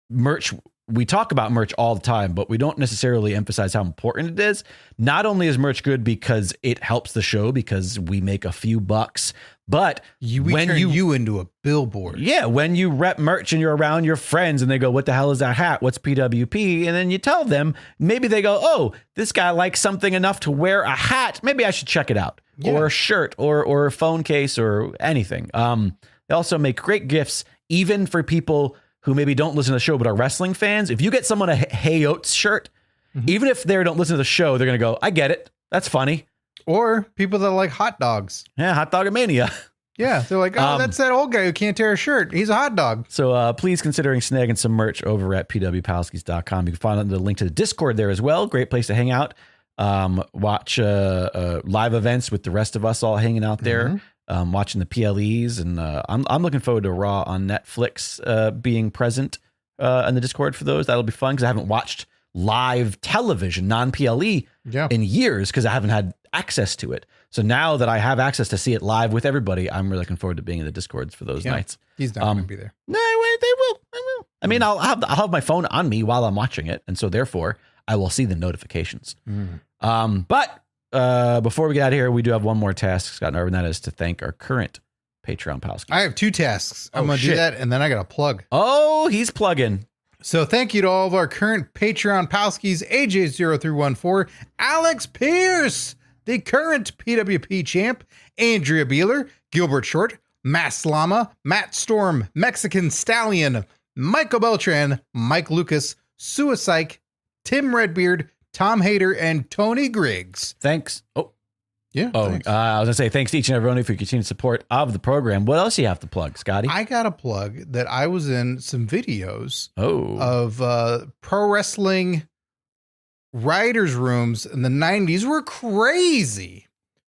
merch. We talk about merch all the time, but we don't necessarily emphasize how important it is. Not only is merch good because it helps the show, because we make a few bucks, but we turn you into a billboard. Yeah, when you rep merch and you're around your friends and they go, what the hell is that hat? What's PWP? And then you tell them, maybe they go, oh, this guy likes something enough to wear a hat. Maybe I should check it out. Yeah. Or a shirt or a phone case or anything. They also make great gifts, even for people who maybe don't listen to the show but are wrestling fans. If you get someone a Hey Oates shirt, even if they don't listen to the show, they're going to go, I get it. That's funny. Or people that like hot dogs. Yeah, hot dog mania. Yeah, they're like, oh, that's that old guy who can't tear a shirt. He's a hot dog. So please considering snagging some merch over at pwpalskis.com. You can find the link to the Discord there as well. Great place to hang out. Watch live events with the rest of us all hanging out there, watching the PLEs. And I'm looking forward to Raw on Netflix being present in the Discord for those. That'll be fun because I haven't watched live television, non-PLE, in years because I haven't had access to it. So now that I have access to see it live with everybody, I'm really looking forward to being in the Discords for those nights. He's not going to be there. No, wait, they will. I will. I mean, I'll have my phone on me while I'm watching it, and so therefore I will see the notifications. But before we get out of here, we do have one more task, Scott and Irvin, that is to thank our current Patreon Palskis. I have 2 tasks. I'm going to do that, and then I got to plug. Oh, he's plugging. So thank you to all of our current Patreon Palskis, AJ0314, Alex Pierce, the current PWP champ, Andrea Beeler, Gilbert Short, Mass Lama, Matt Storm, Mexican Stallion, Michael Beltran, Mike Lucas, Suicide, Tim Redbeard, Tom Hader, and Tony Griggs. Thanks. Thanks. I was going to say thanks to each and every one of you for your continued support of the program. What else do you have to plug, Scotty? I got to plug that I was in some videos of pro wrestling writers' rooms in the 90s were crazy.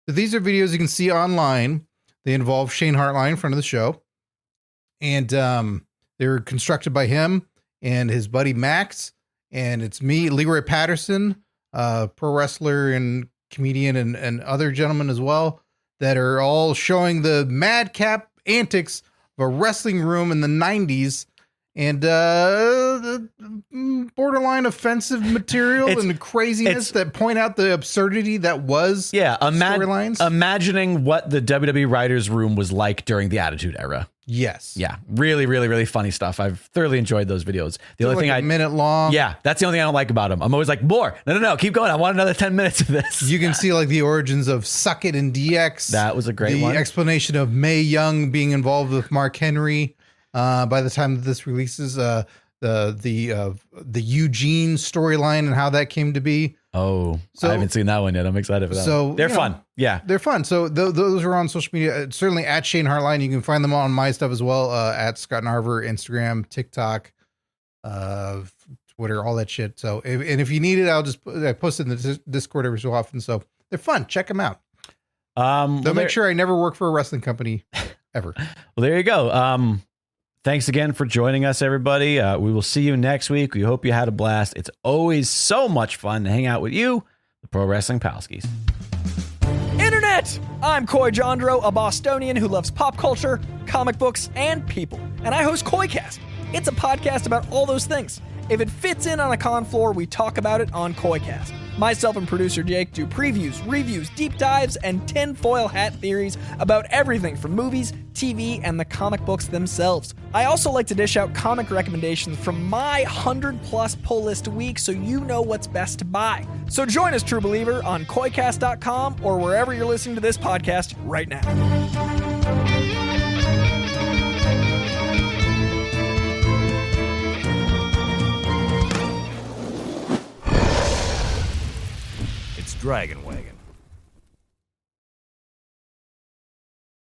So these are videos you can see online. They involve Shane Hartline in front of the show. And they were constructed by him and his buddy Max. And it's me, Leroy Patterson, pro wrestler and comedian and other gentlemen as well, that are all showing the madcap antics of a wrestling room in the 90s. And the borderline offensive material and craziness that point out the absurdity that was storylines. Imagining what the WWE writers' room was like during the Attitude Era. Yes. Yeah. Really, really, really funny stuff. I've thoroughly enjoyed those videos. The only thing a minute long. Yeah, that's the only thing I don't like about them. I'm always like, more. No, keep going. I want another 10 minutes of this. You can see like the origins of Suck It and DX. That was a great one. The explanation of Mae Young being involved with Mark Henry. By the time that this releases, the Eugene storyline and how that came to be. Oh, so, I haven't seen that one yet. I'm excited for that. So they're fun. Yeah, they're fun. So those are on social media. Certainly at Shane Hartline. You can find them on my stuff as well. At Scott Narver, Instagram, TikTok, Twitter, all that shit. So if you need it, I post it in the Discord every so often. So they're fun. Check them out. They'll make sure I never work for a wrestling company ever. Well, there you go. Thanks again for joining us, everybody. We will see you next week. We hope you had a blast. It's always so much fun to hang out with you, the Pro Wrestling Palskis. Internet! I'm Coy Jandro, a Bostonian who loves pop culture, comic books, and people. And I host Coycast. It's a podcast about all those things. If it fits in on a con floor, we talk about it on Coycast. Myself and producer Jake do previews, reviews, deep dives, and tinfoil hat theories about everything from movies, TV, and the comic books themselves. I also like to dish out comic recommendations from my 100-plus pull list a week so you know what's best to buy. So join us, True Believer, on Coycast.com or wherever you're listening to this podcast right now. Dragon Wagon.